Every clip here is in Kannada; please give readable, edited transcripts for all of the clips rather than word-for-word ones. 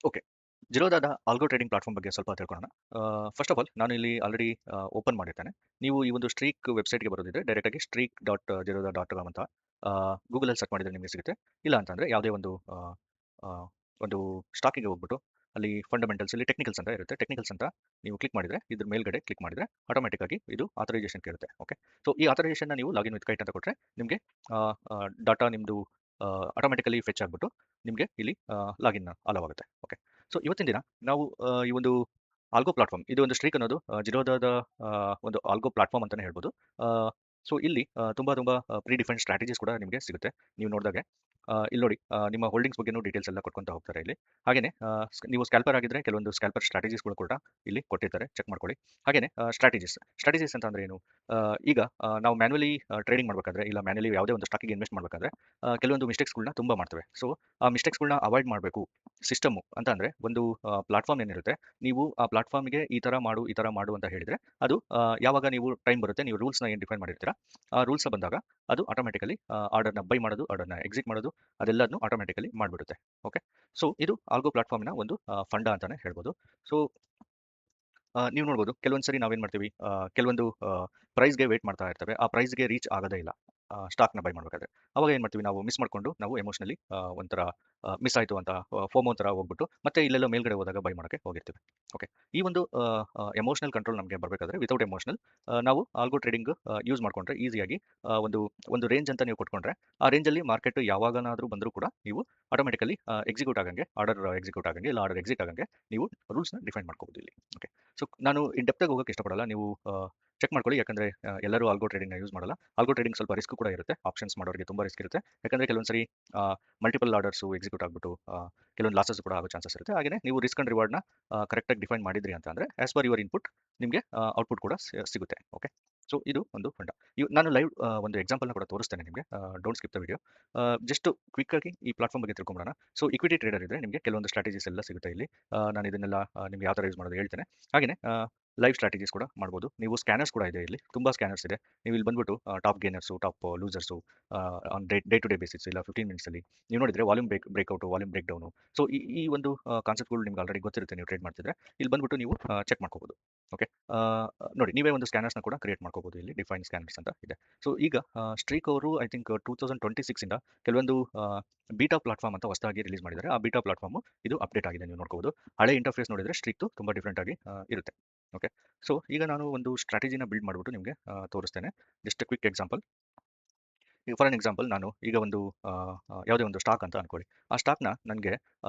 ಓಕೆ. ಜಿರೋದಾದ ಆಲ್ಗೋ ಟ್ರೇಡಿಂಗ್ ಪ್ಲಾಟ್ಫಾರ್ಮ್ ಬಗ್ಗೆ ಸ್ವಲ್ಪ ತಿಳ್ಕೊಳ್ಳೋಣ. ಫಸ್ಟ್ ಆಫ್ ಆಲ್ ನಾನು ಇಲ್ಲಿ ಆಲ್ರೆಡಿ ಓಪನ್ ಮಾಡಿರ್ತೇನೆ. ನೀವು ಈ ಒಂದು ಸ್ಟ್ರೀಕ್ ವೆಬ್ಸೈಟ್‌ಗೆ ಬರೋದಿದ್ರೆ ಡೈರೆಕ್ಟಾಗಿ ಸ್ಟ್ರೀಕ್ ಡಾಟ್ ಜಿರೋದಾ ಡಾಟ್ ಕಾಮ್ ಅಂತ ಗೂಗಲಲ್ಲಿ ಸರ್ಚ್ ಮಾಡಿದ್ರೆ ನಿಮಗೆ ಸಿಗುತ್ತೆ. ಇಲ್ಲ ಅಂತಂದ್ರೆ ಯಾವುದೇ ಒಂದು ಒಂದು ಸ್ಟಾಕಿಗೆ ಹೋಗ್ಬಿಟ್ಟು ಅಲ್ಲಿ ಫಂಡಮೆಂಟಲ್ಸ್ ಇಲ್ಲಿ ಟೆಕ್ನಿಕಲ್ಸ್ ಅಂತ ಇರುತ್ತೆ. ಟೆಕ್ನಿಕಲ್ಸ್ ಅಂತ ನೀವು ಕ್ಲಿಕ್ ಮಾಡಿದ್ರೆ ಇದ್ರ ಮೇಲ್ಗಡೆ ಕ್ಲಿಕ್ ಮಾಡಿದ್ರೆ ಆಟೋಮ್ಯಾಟಿಕ್ ಆಗಿ ಇದು ಆಥರೈಸೇಷನ್ ಕೇಳುತ್ತೆ. ಓಕೆ. ಸೊ ಈ ಆಥರೈಸೇಷನ್‌ನ ನೀವು ಲಾಗಿನ್ ವಿತ್ ಕೈಟ್ ಅಂತ ಕೊಟ್ರೆ ನಿಮಗೆ ಡಾಟಾ ನಿಮ್ದು ಆಟೋಮ್ಯಾಟಿಕಲಿ ಫೆಚ್ ಆಗ್ಬಿಟ್ಟು ನಿಮಗೆ ಇಲ್ಲಿ ಲಾಗಿನ್ ಅಲೋ ಆಗುತ್ತೆ. ಓಕೆ. ಸೊ ಇವತ್ತಿನ ದಿನ ನಾವು ಈ ಒಂದು ಆಲ್ಗೋ ಪ್ಲಾಟ್ಫಾರ್ಮ್ ಇದು ಒಂದು ಸ್ಟ್ರೀಕ್ ಅನ್ನೋದು ಜಿರೋದಾದ ಒಂದು ಆಲ್ಗೋ ಪ್ಲಾಟ್ಫಾರ್ಮ್ ಅಂತಾನೆ ಹೇಳ್ಬೋದು. ಸೊ ಇಲ್ಲಿ ತುಂಬಾ ಪ್ರೀ ಡಿಫೈನ್ಡ್ ಸ್ಟ್ರಾಟಜೀಸ್ ಕೂಡ ನಿಮಗೆ ಸಿಗುತ್ತೆ. ನೀವು ನೋಡಿದಾಗೆ ಇಲ್ಲಿ ನೋಡಿ ನಿಮ್ಮ ಹೋಲ್ಡಿಂಗ್ಸ್ ಬಗ್ಗೆನೂ ಡೀಟೇಲ್ಸ್ ಎಲ್ಲ ಕೊಟ್ಕೊಂತ ಹೋಗ್ತಾರೆ ಇಲ್ಲಿ. ಹಾಗೇನೆ ನೀವು ಸ್ಕ್ಯಾಲ್ಪರ್ ಆಗಿದ್ರೆ ಕೆಲವೊಂದು ಸ್ಕ್ಯಾಲ್ಪರ್ ಸ್ಟ್ರಾಟಜೀಸ್‌ಗಳು ಕೂಡ ಇಲ್ಲಿ ಕೊಟ್ಟಿರ್ತಾರೆ. ಚೆಕ್ ಮಾಡ್ಕೊಳ್ಳಿ. ಹಾಗೇನೆ ಸ್ಟ್ರಾಟಜೀಸ್ ಅಂತ ಅಂದ್ರೆ ಏನು? ಈಗ ನಾವು ಮ್ಯಾನ್ಯುಯಲಿ ಟ್ರೇಡಿಂಗ್ ಮಾಡಬೇಕಾದ್ರೆ ಇಲ್ಲ ಮ್ಯಾನ್ಯುಯಲಿ ಯಾವುದೇ ಒಂದು ಸ್ಟಾಕಿಗೆ ಇನ್ವೆಸ್ಟ್ ಮಾಡಬೇಕಾದ್ರೆ ಕೆಲವೊಂದು ಮಿಸ್ಟೇಕ್ಸ್‌ಗಳನ್ನ ತುಂಬಾ ಮಾಡ್ತೇವೆ. ಸೊ ಆ ಮಿಸ್ಟೇಕ್ಸ್‌ಗಳನ್ನ ಅವಾಯ್ಡ್ ಮಾಡಬೇಕು. ಸಿಸ್ಟಮು ಅಂತ ಅಂದ್ರೆ ಒಂದು ಪ್ಲಾಟ್ಫಾರ್ಮ್ ಏನಿರುತ್ತೆ, ನೀವು ಆ ಪ್ಲಾಟ್ಫಾರ್ಮ್‌ಗೆ ಈ ತರ ಮಾಡು ಅಂತ ಹೇಳಿದ್ರೆ ಅದು ಯಾವಾಗ ನೀವು ಟೈಮ್ ಬರುತ್ತೆ, ನೀವು ರೂಲ್ಸ್‌ನ ಏನು ಡಿಫೈನ್ ಮಾಡಿರ್ತೀರಾ, ಆ ರೂಲ್ಸ್ ಬಂದಾಗ ಅದು ಆಟೋಮ್ಯಾಟಿಕಲಿ ಆರ್ಡರ್‌ನ ಬೈ ಮಾಡೋದು, ಆರ್ಡರ್‌ನ ಎಕ್ಸಿಟ್ ಮಾಡೋದು ಅದೆಲ್ಲದನ್ನು ಆಟೋಮ್ಯಾಟಿಕಲಿ ಮಾಡ್ಬಿಡುತ್ತೆ. ಓಕೆ. ಸೊ ಇದು ಆಲ್ಗೋ ಪ್ಲಾಟ್‌ಫಾರ್ಮ್‌ನ ಒಂದು ಫಂಡ ಅಂತಾನೆ ಹೇಳ್ಬೋದು. ಸೊ ನೀವು ನೋಡ್ಬೋದು ಕೆಲವೊಂದು ಸರಿ ನಾವೇನು ಮಾಡ್ತೀವಿ, ಕೆಲವೊಂದು ಪ್ರೈಸ್‌ಗೆ ವೇಟ್ ಮಾಡ್ತಾ ಇರ್ತೇವೆ. ಆ ಪ್ರೈಸ್‌ಗೆ ರೀಚ್ ಆಗೋದೇ ಇಲ್ಲ ಸ್ಟಾಕ್‌ನ ಬೈ ಮಾಡ್ಬೇಕಾದ್ರೆ. ಅವಾಗ ಏನು ಮಾಡ್ತೀವಿ ನಾವು ಮಿಸ್ ಮಾಡ್ಕೊಂಡು ನಾವು ಎಮೋಷನಲಿ ಒಂಥರ ಮಿಸ್ ಆಯ್ತು ಅಂತ ಫೋಮೋ ಥರ ಹೋಗ್ಬಿಟ್ಟು ಮತ್ತೆ ಇಲ್ಲೆಲ್ಲೋ ಮೇಲ್ಗಡೆ ಹೋದಾಗ ಬೈ ಮಾಡೋಕ್ಕೆ ಹೋಗಿರ್ತೀವಿ. ಓಕೆ. ಈ ಒಂದು ಎಮೋಷನಲ್ ಕಂಟ್ರೋಲ್ ನಮಗೆ ಬರಬೇಕಾದ್ರೆ ವಿತೌಟ್ ಎಮೋಷನಲ್ ನಾವು ಆಲ್ಗೋ ಟ್ರೇಡಿಂಗ್ ಯೂಸ್ ಮಾಡ್ಕೊಂಡ್ರೆ ಈಸಿಯಾಗಿ ಒಂದು ರೇಂಜ್ ಅಂತ ನೀವು ಕೊಟ್ಕೊಂಡ್ರೆ, ಆ ರೇಂಜಲ್ಲಿ ಮಾರ್ಕೆಟ್ ಯಾವಾಗನಾದ್ರೂ ಬಂದರೂ ಕೂಡ ನೀವು ಆಟೋಮ್ಯಾಟಿಕಲಿ ಎಕ್ಸಿಕ್ಯೂಟ್ ಆಗಂಗೆ ಆರ್ಡರ್ ಎಕ್ಸಿಕ್ಯೂಟ್ ಆಗಂಗೆ ಇಲ್ಲ ಆರ್ಡರ್ ಎಕ್ಸಿಟ್ ಆಗಂಗೆ ನೀವು ರೂಲ್ಸ್‌ನ ಡಿಫೈನ್ ಮಾಡ್ಕೋಬಹುದು ಇಲ್ಲಿ. ಓಕೆ. ಸೊ ನಾನು ಇನ್ ಡೆಪ್ತಾಗಿ ಹೋಗೋಕ್ಕೆ ಇಷ್ಟಪಡಲ್ಲ. ನೀವು ಚೆಕ್ ಮಾಡ್ಕೊಳ್ಳಿ. ಯಾಕಂದ್ರೆ ಎಲ್ಲರೂ ಆಲ್ಗೋ ಟ್ರೇಡಿಂಗ್‌ನ ಯೂಸ್ ಮಾಡಲ್ಲ. ಆಲ್ಗೋ ಟ್ರೇಡಿಂಗ್ ಸ್ವಲ್ಪ ರಿಸ್ಕ್ ಕೂಡ ಇರುತ್ತೆ. ಆಪ್ಷನ್ಸ್ ಮಾಡೋರಿಗೆ ತುಂಬಾ ರಿಸ್ಕ್ ಇರುತ್ತೆ. ಯಾಕಂದ್ರೆ ಕೆಲವೊಂದು ಸರಿ ಮಲ್ಟಿಪಲ್ ಆರ್ಡರ್ಸು ಎಕ್ಸಿಕ್ಯೂಟ್ ಆಗ್ಬಿಟ್ಟು ಕೆಲವೊಂದು ಲಾಸಸ್ ಕೂಡ ಆಗೋ ಚಾನ್ಸಸ್ ಇರುತ್ತೆ. ಹಾಗೇನೇ ನೀವು ರಿಸ್ಕ್ ಅಂಡ್ ರಿವಾರ್ಡ್‌ನ ಕರೆಕ್ಟಾಗಿ ಡಿಫೈನ್ ಮಾಡಿದ್ರಿ ಅಂತ ಅಂದ್ರೆ ಆಸ್ ಪರ್ ಯುವರ್ ಇನ್ಪುಟ್ ನಿಮಗೆ ಔಟ್‌ಪುಟ್ ಕೂಡ ಸಿಗುತ್ತೆ. ಓಕೆ. ಸೊ ಇದು ಒಂದು ಫಂಡ. ನಾನು ಲೈವ್ ಒಂದು ಎಕ್ಸಾಂಪಲ್‌ನ ಕೂಡ ತೋರಿಸ್ತೇನೆ ನಿಮಗೆ. Don't skip the video. Just quick ಆಗಿ ಈ ಪ್ಲಾಟ್‌ಫಾರ್ಮ್ ಬಗ್ಗೆ ತಿಳ್ಕೊಂಬಿಡೋಣ. ಸೊ ಇಕ್ವಿಟಿ ಟ್ರೇಡರ್ ಇದ್ರೆ ನಿಮಗೆ ಕೆಲವೊಂದು ಸ್ಟ್ರಾಟಜೀಸ್ ಎಲ್ಲ ಸಿಗುತ್ತೆ ಇಲ್ಲಿ. ನಾನು ಇದನ್ನೆಲ್ಲ ನಿಮ್ಗೆ ಯಾವ ತರ ಯೂಸ್ ಮಾಡೋದು ಹೇಳ್ತೇನೆ. ಹಾಗೇನೆ ಲೈವ್ ಸ್ಟ್ರಾಟಜೀಸ್ ಕೂಡ ಮಾಡ್ಬೋದು. ನೀವು ಸ್ಕ್ಯಾನರ್ಸ್ ಕೂಡ ಇದೆ ಇಲ್ಲಿ. ತುಂಬಾ ಸ್ಕ್ಯಾನರ್ಸ್ ಇದೆ. ನೀವು ಇಲ್ಲಿ ಬಂದ್ಬಿಟ್ಟು top gainers, top losers on day to day basis ಇಲ್ಲ 15 ಮಿನಿಟ್ಸ್ ಅಲ್ಲಿ ನೀವು ನೋಡಿದ್ರೆ volume breakout, volume break down. So ಈ ಒಂದು ಕಾನ್ಸೆಪ್ಟ್‌ಗಳು ನಿಮ್ಗೆ ಆಲ್ರೆಡಿ ಗೊತ್ತಿರುತ್ತೆ ನೀವು ಟ್ರೇಡ್ ಮಾಡ್ತಿದ್ರೆ. ಇಲ್ಲಿ ಬಂದ್ಬಿಟ್ಟು ನೀವು ಚೆಕ್ ಮಾಡ್ಕೋಬಹುದು. ಓಕೆ. ನೋಡಿ ನೀವೇ ಒಂದು ಸ್ಕ್ಯಾನರ್ಸ್‌ನ ಕೂಡ ಕ್ರಿಯೇಟ್ ಮಾಡ್ಕೋಬಹುದು ಇಲ್ಲಿ. ಡಿಫೈನ್ ಸ್ಕ್ಯಾನರ್ಸ್ ಅಂತ ಇದೆ. ಸೊ ಈಗ ಸ್ಟ್ರೀಕ್ ಅವರು ಐ ಥಿಂಕ್ 2026 ಇಂದ ಕೆಲವೊಂದು ಬೀಟಾ ಪ್ಲಾಟ್‌ಫಾರ್ಮ್ ಅಂತ ಹೊಸದಾಗಿ ರಿಲೀಸ್ ಮಾಡಿದ್ದಾರೆ. ಆ ಬೀಟಾ ಪ್ಲಾಟ್‌ಫಾರ್ಮ್ ಇದು ಅಪ್ಡೇಟ್ ಆಗಿದೆ ನೀವು ನೋಡ್ಕೋಬಹುದು. ಹಳೆ ಇಂಟರ್ಫೇಸ್ ನೋಡಿದ್ರೆ ಸ್ಟ್ರೀಕ್‌ದು ತುಂಬಾ ಡಿಫರೆಂಟ್ ಆಗಿ ಇರುತ್ತೆ. ಓಕೆ. ಸೊ ಈಗ ನಾನು ಒಂದು ಸ್ಟ್ರಾಟಜಿನ ಬಿಲ್ಡ್ ಮಾಡ್ಬಿಟ್ಟು ನಿಮಗೆ ತೋರಿಸ್ತೇನೆ. Just quick example. ಈಗ ಫಾರ್ ಆನ್ ಎಕ್ಸಾಂಪಲ್ ನಾನು ಈಗ ಒಂದು ಯಾವುದೇ ಒಂದು ಸ್ಟಾಕ್ ಅಂತ ಅನ್ಕೊಳ್ಳಿ. ಆ ಸ್ಟಾಕ್‌ನ ನನಗೆ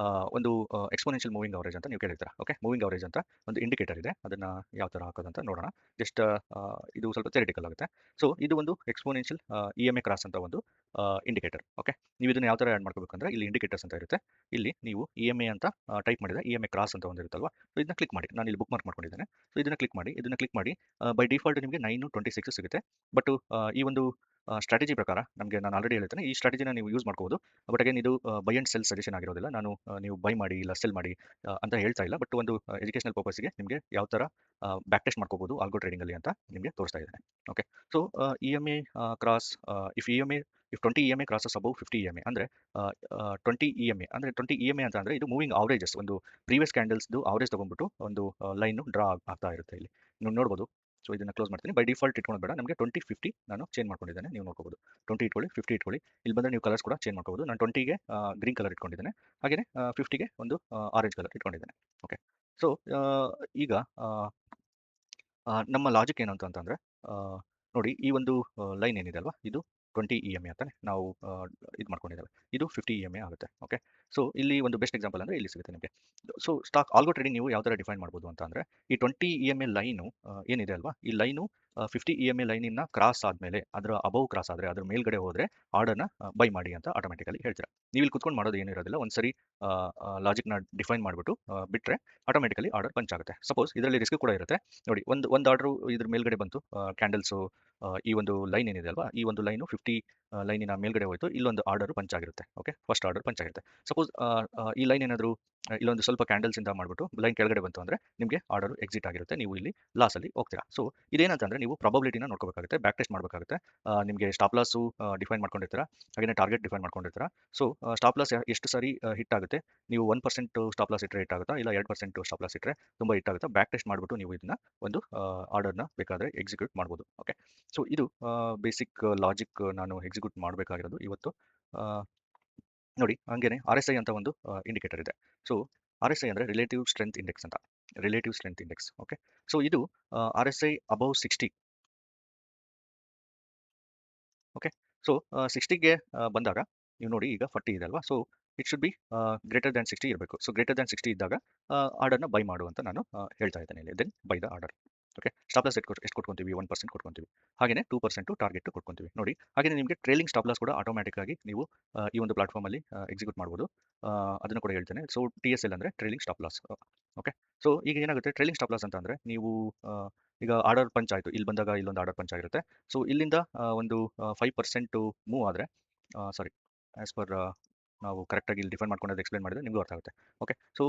ಒಂದು ಎಕ್ಸ್ಪೋನೆನ್ಷಿಯಲ್ ಮೂವಿಂಗ್ ಅವರೇಜ್ ಅಂತ ನೀವು ಕೇಳಿರ್ತೀರ. ಓಕೆ. ಮೂವಿಂಗ್ ಅವರೇಜ್ ಅಂತ ಒಂದು ಇಂಡಿಕೇಟರ್ ಇದೆ. ಅದನ್ನ ಯಾವ ತರ ಹಾಕೋದಂತ ನೋಡೋಣ. ಜಸ್ಟ್ ಇದು ಸ್ವಲ್ಪ ಥಿಯರಿಟಿಕಲ್ ಆಗುತ್ತೆ. ಸೊ ಇದು ಒಂದು ಎಕ್ಸ್ಪೋನೆನ್ಷಿಯಲ್ ಇಎಂಎ ಕ್ರಾಸ್ ಅಂತ ಒಂದು ಇಂಡಿಕೇಟರ್. ಓಕೆ. ನೀವು ಇದನ್ನ ಯಾವ ತರ ಆಡ್ ಮಾಡ್ಕೋಬೇಕಂದ್ರೆ ಇಲ್ಲಿ ಇಂಡಿಕೇಟರ್ಸ್ ಅಂತ ಇರುತ್ತೆ. ಇಲ್ಲಿ ನೀವು ಇಎಂಎ ಅಂತ ಟೈಪ್ ಮಾಡಿದ್ರೆ ಇಎಂಎ ಕ್ರಾಸ್ ಅಂತ ಒಂದು ಇರುತ್ತಲ್ವಾ? ಸೊ ಇದನ್ನ ಕ್ಲಿಕ್ ಮಾಡಿ. ನಾನು ಇಲ್ಲಿ ಬುಕ್ ಮಾರ್ಕ್ ಮಾಡ್ಕೊಂಡಿದ್ದೇನೆ. ಸೊ ಇದನ್ನ ಕ್ಲಿಕ್ ಮಾಡಿ ಬೈ ಡಿಫಾಲ್ಟ್ ನಿಮಗೆ 9:26 ಸಿಗುತ್ತೆ. ಬಟ್ ಈ ಒಂದು ಸ್ಟ್ರಾಟಜಿ ಪ್ರಕಾರ ನಮಗೆ ನಾನು ಆಲ್ರೆಡಿ ಹೇಳಿದ್ದೇನೆ. ಈ ಸ್ಟ್ರಾಟಜಿನ ನೀವು ಯೂಸ್ ಮಾಡ್ಕೋಬಹುದು. ಬಟ್ ಅಗೇನ್ ಇದು ಬೈ ಅಂಡ್ ಸೆಲ್ ಸಜೆಷನ್ ಆಗಿರೋದಿಲ್ಲ. ನಾನು ನೀವು ಬೈ ಮಾಡಿ ಇಲ್ಲ ಸೆಲ್ ಮಾಡಿ ಅಂತ ಹೇಳ್ತಾ ಇಲ್ಲ. ಬಟ್ ಒಂದು ಎಜುಕೇಷನಲ್ ಪರ್ಪಸ್‌ಗೆ ನಿಮಗೆ ಯಾವ ತರ ಬ್ಯಾಕ್ ಟೆಸ್ಟ್ ಮಾಡ್ಕೋಬಹುದು ಆಲ್ಗೋ ಟ್ರೇಡಿಂಗ್ ಅಲ್ಲಿ ಅಂತ ನಿಮಗೆ ತೋರಿಸ್ತಾ ಇದ್ದೇನೆ. Okay. So EMA cross if 20 EMA crosses above 50 EMA ಅಂದ್ರೆ 20 ಇಎಂಎ ಅಂದ್ರೆ 20 ಇಎಂಎ ಅಂತ ಅಂದ್ರೆ ಇದು ಮೂವಿಂಗ್ ಅವರೇಜಸ್ ಒಂದು ಪ್ರೀವಿಯಸ್ ಕ್ಯಾಂಡಲ್ಸ್‌ದು ಅವರೇಜ್ ತಗೊಂಡ್ಬಿಟ್ಟು ಒಂದು ಲೈನ್ ಡ್ರಾ ಆಗ್ತಾ ಇರುತ್ತೆ ಇಲ್ಲಿ. ನೀವು ನೋಡಬಹುದು. ಸೊ ಇದನ್ನ ಕ್ಲೋಸ್ ಮಾಡ್ತೀನಿ. ಬೈ ಡಿಫಾಲ್ಟ್ ಇಟ್ಕೊಳ್ಳೋದು ಬೇಡ. ನಮಗೆ 20, 50 ನಾನು ಚೇಂಜ್ ಮಾಡ್ಕೊಂಡಿದ್ದೇನೆ. ನೀವು ನೋಡ್ಕೋಬಹುದು. 20 ಇಟ್ಕೊಳ್ಳಿ, 50 ಇಟ್ಕೊಳ್ಳಿ. ಇಲ್ಲಿ ಬಂದ್ರೆ ನೀವು ಕಲರ್ಸ್ ಕೂಡ ಚೇಂಜ್ ಮಾಡ್ಕೋಬಹುದು. ನಾನು 20ಗೆ ಗ್ರೀನ್ ಕಲರ್ ಇಟ್ಕೊಂಡಿದ್ದೇನೆ. ಹಾಗೇನೆ 50ಗೆ ಒಂದು ಆರೆಂಜ್ ಕಲರ್ ಇಟ್ಕೊಂಡಿದ್ದೇನೆ. ಓಕೆ. ಸೊ ಈಗ ನಮ್ಮ ಲಾಜಿಕ್ ಏನು ಅಂತಂದ್ರೆ ಆ, ನೋಡಿ ಈ ಒಂದು ಲೈನ್ ಏನಿದೆ ಅಲ್ವಾ ಇದು 20 ಇಎಂಎ ಅಂತಾನೆ ನಾವು ಇದು ಮಾಡ್ಕೊಂಡಿದ್ದೇವೆ. ಇದು 50 ಇಎಂಎ ಆಗುತ್ತೆ. ಓಕೆ. ಸೊ ಇಲ್ಲಿ ಒಂದು ಬೆಸ್ಟ್ ಎಕ್ಸಾಂಪಲ್ ಅಂದ್ರೆ ಇಲ್ಲಿ ಸಿಗುತ್ತೆ ನಿಮಗೆ. ಸೊ ಸ್ಟಾಕ್ ಆಲ್ಗೋ ಟ್ರೇಡಿಂಗ್ ನೀವು ಯಾವ ತರ ಡಿಫೈನ್ ಮಾಡ್ಬೋದು ಅಂತ ಅಂದ್ರೆ ಈ 20 ಇಎಂಎ ಲೈನು ಏನಿದೆ ಅಲ್ವಾ ಈ ಲೈನು 50 ಇಎಂಎ ಲೈನಿನ ಕ್ರಾಸ್ ಆದ್ಮೇಲೆ ಅದರ ಅಬೌವ್ ಕ್ರಾಸ್ ಆದ್ರೆ ಅದ್ರ ಮೇಲ್ಗಡೆ ಹೋದ್ರೆ ಆರ್ಡರ್ನ ಬೈ ಮಾಡಿ ಅಂತ ಆಟೋಮೆಟಿಕಲಿ ಹೇಳ್ತೀರಾ. ನೀವು ಇಲ್ಲಿ ಕುತ್ಕೊಂಡು ಮಾಡೋದು ಏನು ಇರೋದಿಲ್ಲ. ಒಂದ್ಸರಿ ಲಾಜಿಕ್ನ ಡಿಫೈನ್ ಮಾಡಿಬಿಟ್ಟು ಬಿಟ್ರೆ ಆಟೋಮೆಟಿಕಲಿ ಆರ್ಡರ್ ಪಂಚ್ ಆಗುತ್ತೆ. ಸಪೋಸ್ ಇದರಲ್ಲಿ ರಿಸ್ಕ್ ಕೂಡ ಇರುತ್ತೆ. ನೋಡಿ ಒಂದು ಆರ್ಡರ್ ಇದ್ರ ಮೇಲ್ಗಡೆ ಬಂತು ಕ್ಯಾಂಡಲ್ಸು ಈ ಒಂದು ಲೈನ್ ಏನಿದೆ ಅಲ್ವಾ ಈ ಒಂದು ಲೈನು 50 ಲೈನಿನ ಮೇಲ್ಗಡೆ ಹೋಯ್ತು. ಇಲ್ಲೊಂದು ಆರ್ಡರ್ ಪಂಚ್ ಆಗಿರುತ್ತೆ. ಓಕೆ. ಫಸ್ಟ್ ಆರ್ಡರ್ ಪಂಚ್ ಆಗಿರುತ್ತೆ. ಸಪೋಸ್ ಈ ಲೈನ್ ಏನಾದ್ರು ಇಲ್ಲೊಂದು ಸ್ವಲ್ಪ ಕ್ಯಾಂಡಲ್ಸಿಂದ ಮಾಡಿಬಿಟ್ಟು ಲೈನ್ ಕೆಳಗಡೆ ಬಂತು ಅಂದರೆ ನಿಮಗೆ ಆರ್ಡರ್ ಎಕ್ಸಿಟ್ ಆಗಿರುತ್ತೆ. ನೀವು ಇಲ್ಲಿ ಲಾಸಲ್ಲಿ ಹೋಗ್ತೀರಾ. ಸೊ ಇದೇನಂತಂದರೆ ನೀವು ಪ್ರಾಬಬಿಲಿಟಿನ ನೋಡ್ಕೋಬೇಕಾಗುತ್ತೆ, ಬ್ಯಾಕ್ ಟೆಸ್ಟ್ ಮಾಡಬೇಕಾಗುತ್ತೆ. ನಿಮಗೆ ಸ್ಟಾಪ್ ಲಾಸು ಡಿಫೈನ್ ಮಾಡ್ಕೊಂಡಿರ್ತೀರಾ, ಹಾಗೆಯೇ ಟಾರ್ಗೆಟ್ ಡಿಫೈನ್ ಮಾಡ್ಕೊಂಡಿರ್ತೀರಾ. ಸೊ ಸ್ಟಾಪ್ ಲಾಸ್ ಎಷ್ಟು ಸರಿ ಹಿಟ್ ಆಗುತ್ತೆ, ನೀವು 1% ಸ್ಟಾಪ್ ಲಾಸ್ ಇಟ್ಟರೆ ಹಿಟ್ ಆಗುತ್ತಾ, ಇಲ್ಲ 2% ಸ್ಟಾಪ್ ಲಾಸ್ ಇಟ್ಟರೆ ತುಂಬ ಹಿಟ್ ಆಗುತ್ತಾ, ಬ್ಯಾಕ್ ಟೆಸ್ಟ್ ಮಾಡಿಬಿಟ್ಟು ನೀವು ಇದನ್ನ ಒಂದು ಆರ್ಡರ್ನ ಬೇಕಾದರೆ ಎಕ್ಸಿಕ್ಯೂಟ್ ಮಾಡ್ಬೋದು. ಓಕೆ, ಸೊ ಇದು ಬೇಸಿಕ್ ಲಾಜಿಕ್ ನಾನು ಎಕ್ಸಿಕ್ಯೂಟ್ ಮಾಡಬೇಕಾಗಿರೋದು ಇವತ್ತು. ಆ, ನೋಡಿ ಹಂಗೇನೆ ಆರ್ ಎಸ್ ಐ ಅಂತ ಒಂದು ಇಂಡಿಕೇಟರ್ ಇದೆ. ಸೊ ಆರ್ ಎಸ್ ಐ ಅಂದರೆ ರಿಲೇಟಿವ್ ಸ್ಟ್ರೆಂತ್ ಇಂಡೆಕ್ಸ್ ಅಂತ, relative strength index. Okay, so ಇದು R S I above 60. Okay, so 60ಗೆ ಬಂದಾಗ ನೀವು ನೋಡಿ ಈಗ 40 ಇದೆ ಅಲ್ವಾ. So it should be greater than 60 ಇರಬೇಕು. ಸೊ ಗ್ರೇಟರ್ ದ್ಯಾನ್ 60 ಇದ್ದಾಗ ಆರ್ಡರ್ನ ಬೈ ಮಾಡು ಅಂತ ನಾನು ಹೇಳ್ತಾ ಇದ್ದೇನೆ ಇಲ್ಲಿ. Then by the order. Okay, stop loss ಎಷ್ಟು ಕೊಟ್ಕೊಂತೀವಿ, 1% ಕೊಟ್ಕೊಂತೀವಿ. ಹಾಗೆಯೇ 2% ಟಾರ್ಗೆಟ್ ಕೊಟ್ಕೊಂತೀವಿ ನೋಡಿ. ಹಾಗೆಯೇ ನಿಮಗೆ ಟ್ರೇಲಿಂಗ್ ಸ್ಟಾಪ್ ಲಾಸ್ ಕೂಡ ಆಟೋಮ್ಯಾಟಿಕ್ ಆಗಿ ನೀವು ಈ ಒಂದು ಪ್ಲಾಟ್ಫಾರ್ಮಲ್ಲಿ ಎಕ್ಸಿಕ್ಯೂಟ್ ಮಾಡ್ಬೋದು. ಅದನ್ನು ಕೂಡ ಹೇಳ್ತೇನೆ. ಸೊ ಟಿ ಎಸ್ ಎಲ್ ಅಂದರೆ trailing stop loss. Okay, so ಈಗ ಏನಾಗುತ್ತೆ ಟ್ರೇಲಿಂಗ್ ಸ್ಟಾಪ್ ಲಾಸ್ ಅಂತ ಅಂದರೆ ನೀವು ಈಗ ಆರ್ಡರ್ ಪಂಚ್ ಆಯಿತು, ಇಲ್ಲಿ ಬಂದಾಗ ಇಲ್ಲೊಂದು ಆರ್ಡರ್ ಪಂಚ್ ಆಗಿರುತ್ತೆ. ಸೊ ಇಲ್ಲಿಂದ ಒಂದು 5% ಮೂವ್ ಆದರೆ, ಸಾರಿ, ಆ್ಯಸ್ ಪರ್ ನಾವು ಕರೆಕ್ಟಾಗಿ ಇಲ್ಲಿ ಡಿಫೈನ್ ಮಾಡ್ಕೊಂಡು ಎಕ್ಸ್ಪ್ಲೇನ್ ಮಾಡಿದ್ರೆ ನಿಮಗೂ ಅರ್ಥ ಆಗುತ್ತೆ. Okay, so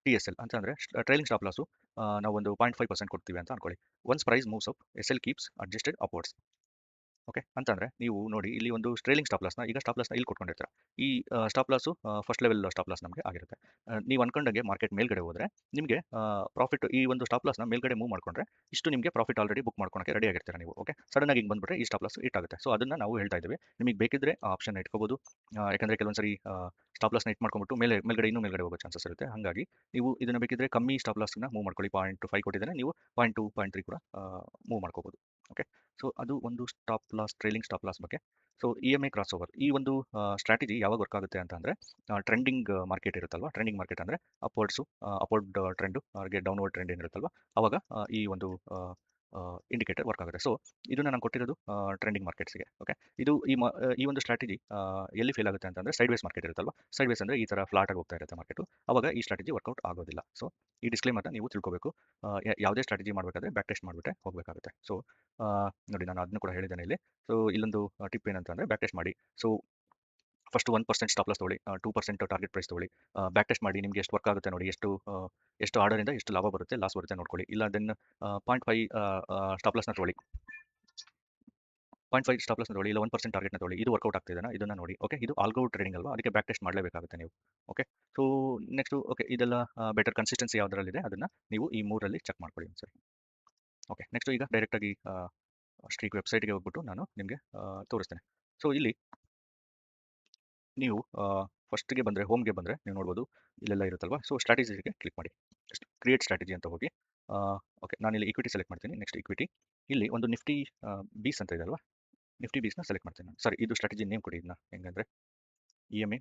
T S L ಅಂತಂದರೆ ಟ್ರೈಲಿಂಗ್ ಸ್ಟಾಪ್ ಲಾಸು ನಾವು ಒಂದು 0.5% ಕೊಡ್ತೀವಿ ಅಂತ ಅನ್ಕೊಳ್ಳಿ. Once price moves up, S L keeps adjusted upwards. Okay, ಅಂತಂದರೆ ನೀವು ನೋಡಿ ಇಲ್ಲಿ ಒಂದು ಟ್ರೇಲಿಂಗ್ ಸ್ಟಾಪ್ ಲಾಸ್ನ, ಈಗ ಸ್ಟಾಪ್ ಲಾಸ್ನ ಇಲ್ಲಿ ಕೊಟ್ಕೊಂಡಿರ್ತೀರ. ಈ stop loss first level stop loss ನಮಗೆ ಆಗಿರುತ್ತೆ. ನೀವು ಅನ್ಕೊಂಡಂಗೆ ಮಾರ್ಕೆಟ್ ಮೇಲ್ಗಡೆ ಹೋದರೆ ನಿಮಗೆ ಪ್ರಾಫಿಟ್ ಈ ಒಂದು ಸ್ಟಾಪ್ ಲಾಸ್ನ ಮೇಲ್ಗಡೆ ಮೂವ್ ಮಾಡ್ಕೊಂಡ್ರೆ ಇಷ್ಟು ನಿಮಗೆ ಪ್ರಾಫಿಟ್ ಆಲ್ರೆಡಿ ಬುಕ್ ಮಾಡ್ಕೊಳಕ್ಕೆ ರೆಡಿ ಆಗಿರ್ತೀರ ನೀವು. ಓಕೆ, ಸಡನ್ ಆಗಿ ಹಿಂಗೆ ಬಂದ್ಬಿಟ್ರೆ ಈ ಸ್ಟಾಪ್ ಲಾಸ್ ಹಿಟ್ ಆಗುತ್ತೆ. ಸೊ ಅದನ್ನು ನಾವು ಹೇಳ್ತಾ ಇದ್ದೀವಿ. ನಿಮಗೆ ಬೇಕಿದ್ರೆ ಆ ಆಪ್ಷನ್ ಇಟ್ಕೋಬೋದು. ಯಾಕಂದರೆ ಕೆಲವೊಂದ್ಸರಿ ಸ್ಟಾಪ್ ಲಾಸ್ನ ಹಿಟ್ ಮಾಡ್ಕೊಂಡ್ಬಿಟ್ಟು ಮೇಲ್ಗಡೆ ಇನ್ನೂ ಮೇಲ್ಗಡೆ ಹೋಗೋ ಚಾನ್ಸಸ್ ಇರುತ್ತೆ. ಹಾಗಾಗಿ ನೀವು ಇದನ್ನು ಬೇಕಿದ್ರೆ ಕಮ್ಮಿ ಸ್ಟಾಪ್ ಲಾಸ್ನ ಮೂವ್ ಮಾಡ್ಕೊಳ್ಳಿ. 0.5 ಕೊಟ್ಟಿದ್ದೇನೆ, ನೀವು 0.2 0.3 ಕೂಡ ಮೂವ್ ಮಾಡ್ಕೋಬೋದು. ಓಕೆ, ಸೊ ಅದು ಒಂದು stop loss, trailing stop loss ಬಗ್ಗೆ. So E M A cross over ಈ ಒಂದು ಸ್ಟ್ರಾಟಜಿ ಯಾವಾಗ ವರ್ಕ್ ಆಗುತ್ತೆ ಅಂತ ಅಂದರೆ ಟ್ರೆಂಡಿಂಗ್ ಮಾರ್ಕೆಟ್ ಇರುತ್ತಲ್ವ. ಟ್ರೆಂಡಿಂಗ್ ಮಾರ್ಕೆಟ್ ಅಂದರೆ ಅಪ್ವರ್ಡ್ಸು, ಅಪ್ವರ್ಡ್ ಟ್ರೆಂಡು, ಹಾಗೆ ಡೌನ್ವರ್ಡ್ ಟ್ರೆಂಡ್ ಏನಿರುತ್ತಲ್ವ, ಅವಾಗ ಈ ಒಂದು ಇಂಡಿಕೇಟರ್ ವರ್ಕ್ ಆಗುತ್ತೆ. ಸೊ ಇದನ್ನು ನಾನು ಕೊಟ್ಟಿರೋದು ಟ್ರೆಂಡಿಂಗ್ ಮಾರ್ಕೆಟ್ಸ್ಗೆ. ಓಕೆ, ಇದು ಈ ಒಂದು ಸ್ಟ್ರಾಟಜಿ ಎಲ್ಲಿ ಫೇಲ್ ಆಗುತ್ತೆ ಅಂತಂದರೆ ಸೈಡ್ ವೇಸ್ ಮಾರ್ಕೆಟ್ ಇರುತ್ತಲ್ವ. ಸೈಡ್ ವೇಸ್ ಅಂದರೆ ಈ ಥರ ಫ್ಲಾಟ್ ಆಗಿ ಹೋಗ್ತಾ ಇರುತ್ತೆ ಮಾರ್ಕೆಟು, ಅವಾಗ ಈ ಸ್ಟ್ರಾಟಜಿ ವರ್ಕೌಟ್ ಆಗೋದಿಲ್ಲ. ಸೊ ಈ ಡಿಸ್ಕ್ಲೇಮರ್ನ ನೀವು ತಿಳ್ಕೋಬೇಕು. ಯಾವುದೇ ಸ್ಟ್ರಾಟಜಿ ಮಾಡಬೇಕಾದ್ರೆ ಬ್ಯಾಕ್ ಟೆಸ್ಟ್ ಮಾಡಿಬಿಟ್ಟೆ ಹೋಗಬೇಕಾಗುತ್ತೆ. ಸೊ ನೋಡಿ ನಾನು ಅದನ್ನು ಕೂಡ ಹೇಳಿದ್ದೇನೆ ಇಲ್ಲಿ. ಸೊ ಇಲ್ಲೊಂದು ಟಿಪ್ ಏನಂತಂದರೆ ಬ್ಯಾಕ್ ಟೆಸ್ಟ್ ಮಾಡಿ. ಸೊ ಫಸ್ಟ್ 1% ಸ್ಟಾಪ್ ಲಾಸ್ ತೊಗೊಳ್ಳಿ, 2% ಟಾರ್ಗೆಟ್ ಪ್ರೈಸ್ ತೊಗೊಳ್ಳಿ, ಬ್ಯಾಕ್ ಟೆಸ್ಟ್ ಮಾಡಿ. ನಿಮಗೆ ಎಷ್ಟು ವರ್ಕ್ ಆಗುತ್ತೆ ನೋಡಿ, ಎಷ್ಟು ಆರ್ಡರಿಂದ ಎಷ್ಟು ಲಾಭ ಬರುತ್ತೆ, ಲಾಸ್ ಬರುತ್ತೆ ನೋಡ್ಕೊಳ್ಳಿ. ಇಲ್ಲ ದೆನ್ 0.5 ಸ್ಟಾಪ್ ಲಾಸ್ನ ತೊಗೊಳ್ಳಿ, 0.5 ಸ್ಟಾಪ್ ಲಾಸ್ನ ತೊಗೊಳ್ಳಿ, ಇಲ್ಲ 1% ಟಾರ್ಗೆಟ್ನ ತೊಗೊಳ್ಳಿ. ಇದು ವರ್ಕೌಟ್ ಆಗ್ತಿದೆನಾ ಇದನ್ನು ನೋಡಿ. ಓಕೆ, ಇದು ಆಲ್ಗೋ ಟ್ರೇಡಿಂಗ್ ಅಲ್ವಾ, ಅದಕ್ಕೆ ಬ್ಯಾಕ್ ಟೆಸ್ಟ್ ಮಾಡಲೇಬೇಕಾಗುತ್ತೆ ನೀವು. ಓಕೆ, ಸೊ ನೆಕ್ಸ್ಟು ಓಕೆ ಇದೆಲ್ಲ ಬೆಟರ್ ಕನ್ಸಿಸ್ಟೆನ್ಸಿ ಯಾವುದರಲ್ಲಿದೆ ಅದನ್ನು ನೀವು ಈ ಮೂರಲ್ಲಿ ಚೆಕ್ ಮಾಡ್ಕೊಳ್ಳಿ ಒಂದ್ಸರಿ. ಓಕೆ, ನೆಕ್ಸ್ಟು ಈಗ ಡೈರೆಕ್ಟಾಗಿ ಸ್ಟ್ರೀಕ್ ವೆಬ್ಸೈಟ್ಗೆ ಹೋಗ್ಬಿಟ್ಟು ನಾನು ನಿಮಗೆ ತೋರಿಸ್ತೇನೆ. ಸೊ ಇಲ್ಲಿ ನೀವು ಫಸ್ಟ್ಗೆ ಬಂದರೆ, ಹೋಮ್ಗೆ ಬಂದರೆ ನೀವು ನೋಡ್ಬೋದು ಇಲ್ಲೆಲ್ಲ ಇರುತ್ತಲ್ವಾ. ಸೊ ಸ್ಟ್ರಾಟಜಿಗೆ ಕ್ಲಿಕ್ ಮಾಡಿ, ಕ್ರಿಯೇಟ್ ಸ್ಟ್ರಾಟಜಿ ಅಂತ ಹೋಗಿ. ಓಕೆ, ನಾನಿಲ್ಲಿ ಇಕ್ವಿಟಿ ಸೆಲೆಕ್ಟ್ ಮಾಡ್ತೀನಿ. ನೆಕ್ಸ್ಟ್ ಇಕ್ವಿಟಿ, ಇಲ್ಲಿ ಒಂದು ನಿಫ್ಟಿ ಬೀಸ್ ಅಂತ ಇದೆ ಅಲ್ವಾ, ನಿಫ್ಟಿ ಬೀಸ್ನ ಸೆಲೆಕ್ಟ್ ಮಾಡ್ತೀನಿ ನಾನು. ಸರಿ, ಇದು ಸ್ಟ್ರಾಟಜಿ ನೇಮ್ ಕೊಡಿ. ಇದನ್ನ ಹೆಂಗಂದರೆ ಇ ಎಮ್ ಎ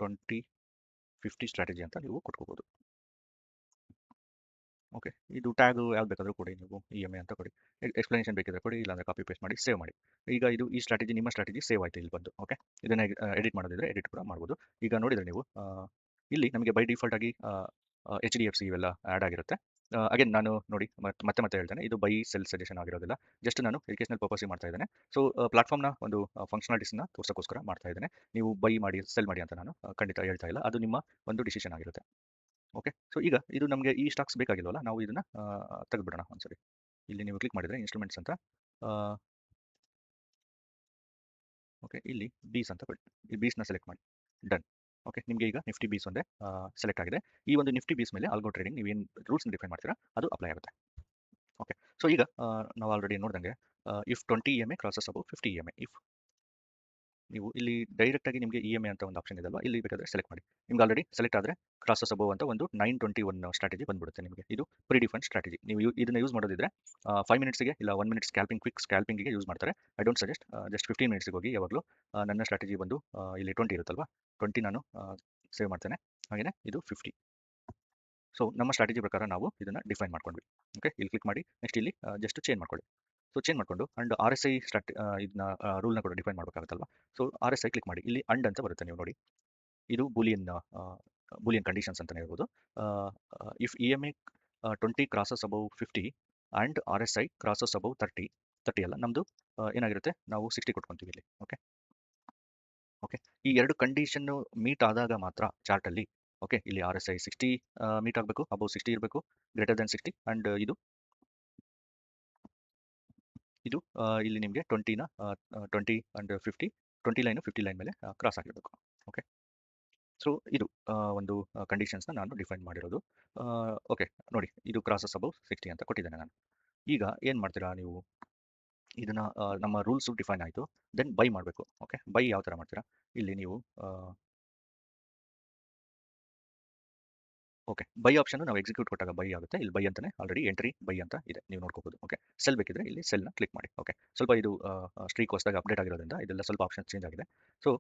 2050 ಸ್ಟ್ರಾಟಜಿ ಅಂತ ನೀವು ಕೊಟ್ಕೋಬೋದು. ಓಕೆ, ಇದು ಟ್ಯಾಗು ಯಾವ್ದು ಬೇಕಾದರೂ ಕೊಡಿ, ನೀವು ಇ ಎಮ್ ಎ ಅಂತ ಕೊಡಿ. ಎಕ್ಸ್ಪ್ಲನೇಷನ್ ಬೇಕಿದ್ರೆ ಕೊಡಿ, ಇಲ್ಲಾಂದರೆ ಕಾಪಿ ಪೇಸ್ಟ್ ಮಾಡಿ ಸೇವ್ ಮಾಡಿ. ಈಗ ಇದು ಈ ಸ್ಟ್ರಾಟಜಿ, ನಿಮ್ಮ ಸ್ಟ್ರಾಟಜಿ ಸೇವ್ ಆಯಿತು ಇಲ್ಲಿ ಬಂದು. ಓಕೆ, ಇದನ್ನು ಎಡಿಟ್ ಮಾಡೋದಿದ್ರೆ ಎಡಿಟ್ ಕೂಡ ಮಾಡ್ಬೋದು. ಈಗ ನೋಡಿದರೆ ನೀವು ಇಲ್ಲಿ ನಮಗೆ ಬೈ ಡಿಫಾಲ್ಟ್ ಆಗಿ ಎಚ್ ಡಿ ಎಫ್ ಸಿ ಇವೆಲ್ಲ ಆ್ಯಡ್ ಆಗಿರುತ್ತೆ. ಅಗೇನ್ ನಾನು ನೋಡಿ ಮತ್ತೆ ಹೇಳ್ತೇನೆ, ಇದು ಬೈ ಸೆಲ್ ಸಜೆಷನ್ ಆಗಿರೋದಿಲ್ಲ. ಜಸ್ಟ್ ನಾನು ಎಜುಕೇಷನಲ್ ಪರ್ಪಸ್ಸಿಗೆ ಮಾಡ್ತಾ ಇದ್ದೇನೆ. ಸೊ ಪ್ಲಾಟ್ಫಾರ್ಮ್ನ ಒಂದು ಫಂಕ್ಷನಾಲಿಟೀಸ್ನ ತೋರ್ಸೋಕ್ಕೋಸ್ಕರ ಮಾಡ್ತಾ ಇದ್ದೇನೆ. ನೀವು ಬೈ ಮಾಡಿ ಸೆಲ್ ಮಾಡಿ ಅಂತ ನಾನು ಖಂಡಿತ ಹೇಳ್ತಾ ಇಲ್ಲ. ಅದು ನಿಮ್ಮ ಒಂದು ಡಿಸಿಷನ್ ಆಗಿರುತ್ತೆ. ಓಕೆ, ಸೊ ಈಗ ಇದು ನಮಗೆ ಈ ಸ್ಟಾಕ್ಸ್ ಬೇಕಾಗಿಲ್ವಲ್ಲ, ನಾವು ಇದನ್ನು ತೆಗೆದುಬಿಡೋಣ ಒಂದ್ಸರಿ. ಇಲ್ಲಿ ನೀವು ಕ್ಲಿಕ್ ಮಾಡಿದರೆ ಇನ್ಸ್ಟ್ರೂಮೆಂಟ್ಸ್ ಅಂತ, ಓಕೆ, ಇಲ್ಲಿ ಬೀಸ್ ಅಂತ ಕೊಡಿ. ಈ ಬೀಸ್ನ ಸೆಲೆಕ್ಟ್ ಮಾಡಿ, ಡನ್. ಓಕೆ, ನಿಮಗೆ ಈಗ ನಿಫ್ಟಿ ಬೀಸ್ ಒಂದೇ ಸೆಲೆಕ್ಟ್ ಆಗಿದೆ. ಈ ಒಂದು ನಿಫ್ಟಿ ಬೀಸ್ ಮೇಲೆ ಆಲ್ಗೋ ಟ್ರೇಡಿಂಗ್ ನೀವು ಏನು ರೂಲ್ಸ್ನ ಡಿಫೈನ್ ಮಾಡ್ತೀರಾ ಅದು ಅಪ್ಲೈ ಆಗುತ್ತೆ. ಓಕೆ, ಸೊ ಈಗ ನಾವು ಆಲ್ರೆಡಿ ನೋಡಿದಂಗೆ if 20 EMA crosses above 50 EMA, if ನೀವು ಇಲ್ಲಿ ಡೈರೆಕ್ಟಾಗಿ ನಿಮಗೆ ಇ ಎಮ್ ಎ ಅಂತ ಒಂದು ಆಪ್ಷನ್ ಇದೆಯಲ್ವಾ, ಇಲ್ಲಿ ಬೇಕಾದರೆ ಸೆಲೆಕ್ಟ್ ಮಾಡಿ. ನಿಮ್ಗೆ ಆಲ್ರೆಡಿ ಸೆಲೆಕ್ಟ್ ಆದರೆ ಕ್ರಾಸಸ್ ಅಬೌವ್ ಅಂತ ಒಂದು 921 ಸ್ಟ್ರಾಟಜಿ ಬಂದ್ಬಿಡುತ್ತೆ ನಿಮಗೆ. ಇದು ಪ್ರೀ ಡಿಫೈನ್ಡ್ ಸ್ಟ್ರಾಟಜಿ. ನೀವು ಇದನ್ನು ಯೂಸ್ ಮಾಡೋದಿದ್ರೆ 5 ಮಿನಿಟ್ಸ್ಗೆ ಇಲ್ಲ 1 ಮಿನಿಟ್ ಕ್ವಿಕ್ ಸ್ಕ್ಯಾಲ್ಪಿಂಗಿಗೆ ಯೂಸ್ ಮಾಡ್ತಾರೆ. I don't suggest. ಜಸ್ಟ್ 15 ಮಿನಿಟ್ಸ್ಗೆ ಹೋಗಿ ಯಾವಾಗಲೂ. ನನ್ನ ಸ್ಟ್ರಾಟಜಿ ಬಂದು ಇಲ್ಲಿ 20 ಇರುತ್ತಲ್ವಾ, 20 ನಾನು ಸೇವ್ ಮಾಡ್ತೇನೆ. ಹಾಗೆಯೇ ಇದು 50. ಸೊ ನಮ್ಮ ಸ್ಟ್ರಾಟಜಿ ಪ್ರಕಾರ ನಾವು ಇದನ್ನು ಡಿಫೈನ್ ಮಾಡ್ಕೊಂಡ್ವಿ. ಓಕೆ, ಇಲ್ಲಿ ಕ್ಲಿಕ್ ಮಾಡಿ. ನೆಕ್ಸ್ಟ್ ಇಲ್ಲಿ ಜಸ್ಟ್ ಚೇಂಜ್ ಮಾಡ್ಕೊಳ್ಳಿ. ಸೊ ಚೇಂಜ್ ಮಾಡಿಕೊಂಡು ಅಂಡ್ ಆರ್ ಎಸ್ ಐ ಇದನ್ನ ರೂಲ್ನ ಕೂಡ ಡಿಫೈನ್ ಮಾಡಬೇಕಾಗುತ್ತಲ್ವ. So R S I click ಮಾಡಿ. ಇಲ್ಲಿ ಅಂಡ್ ಅಂತ ಬರುತ್ತೆ, ನೀವು ನೋಡಿ. ಇದು ಬೂಲಿಯನ್ ಕಂಡೀಷನ್ಸ್ ಅಂತಲೇ ಹೇಳ್ಬೋದು. If E M A 20 crosses above 50 and R S I crosses above 30 ಅಲ್ಲ, ನಮ್ಮದು ಏನಾಗಿರುತ್ತೆ, ನಾವು 60 ಕೊಟ್ಕೊತೀವಿ ಇಲ್ಲಿ. ಓಕೆ, ಈ ಎರಡು ಕಂಡೀಷನ್ನು ಮೀಟ್ ಆದಾಗ ಮಾತ್ರ ಚಾರ್ಟಲ್ಲಿ ಓಕೆ. ಇಲ್ಲಿ RSI 60 ಮೀಟ್ ಆಗಬೇಕು, ಅಬೌವ್ 60 ಇರಬೇಕು, ಗ್ರೇಟರ್ ದೆನ್ 60 ಆ್ಯಂಡ್ ಇದು ಇಲ್ಲಿ ನಿಮಗೆ 20ನ 20 ಆ್ಯಂಡ್ 50, 20 ಲೈನು 50 ಲೈನ್ ಮೇಲೆ ಕ್ರಾಸ್ ಆಗಿರಬೇಕು. ಓಕೆ. ಸೊ ಇದು ಒಂದು ಕಂಡೀಷನ್ಸ್ನ ನಾನು ಡಿಫೈನ್ ಮಾಡಿರೋದು. ಓಕೆ, ನೋಡಿ ಇದು ಕ್ರಾಸಸ್ ಅಬೌವ್ 60 ಅಂತ ಕೊಟ್ಟಿದ್ದೇನೆ ನಾನು. ಈಗ ಏನು ಮಾಡ್ತೀರಾ ನೀವು, ಇದನ್ನ ನಮ್ಮ ರೂಲ್ಸು ಡಿಫೈನ್ ಆಯಿತು, ದೆನ್ ಬೈ ಮಾಡಬೇಕು. ಓಕೆ, ಬೈ ಯಾವ ಥರ ಮಾಡ್ತೀರಾ, ಇಲ್ಲಿ ನೀವು ಓಕೆ, ಬೈ ಆಪ್ಷನ್ ನಾವು ಎಕ್ಸಿಕ್ಯೂಟ್ ಕೊಟ್ಟಾಗ ಬೈ ಆಗುತ್ತೆ. ಇಲ್ಲಿ ಬೈ ಅಂತಾನೆ ಆಲ್ರೆಡಿ ಎಂಟ್ರಿ ಬೈ ಅಂತ ಇದೆ, ನೀವು ನೋಡ್ಕೋಬಹುದು. ಓಕೆ, ಸೆಲ್ ಬೇಕಿದ್ರೆ ಇಲ್ಲಿ ಸೆಲ್ನ ಕ್ಲಿಕ್ ಮಾಡಿ. ಓಕೆ, ಸ್ವಲ್ಪ ಇದು ಸ್ಟ್ರೀಕ್ ಹೊಸದಾಗಿ ಅಪ್ಡೇಟ್ ಆಗಿರೋದ್ರಿಂದ ಇದೆಲ್ಲ ಸ್ವಲ್ಪ ಆಪ್ಷನ್ ಚೇಂಜ್ ಆಗಿದೆ. ಸೊ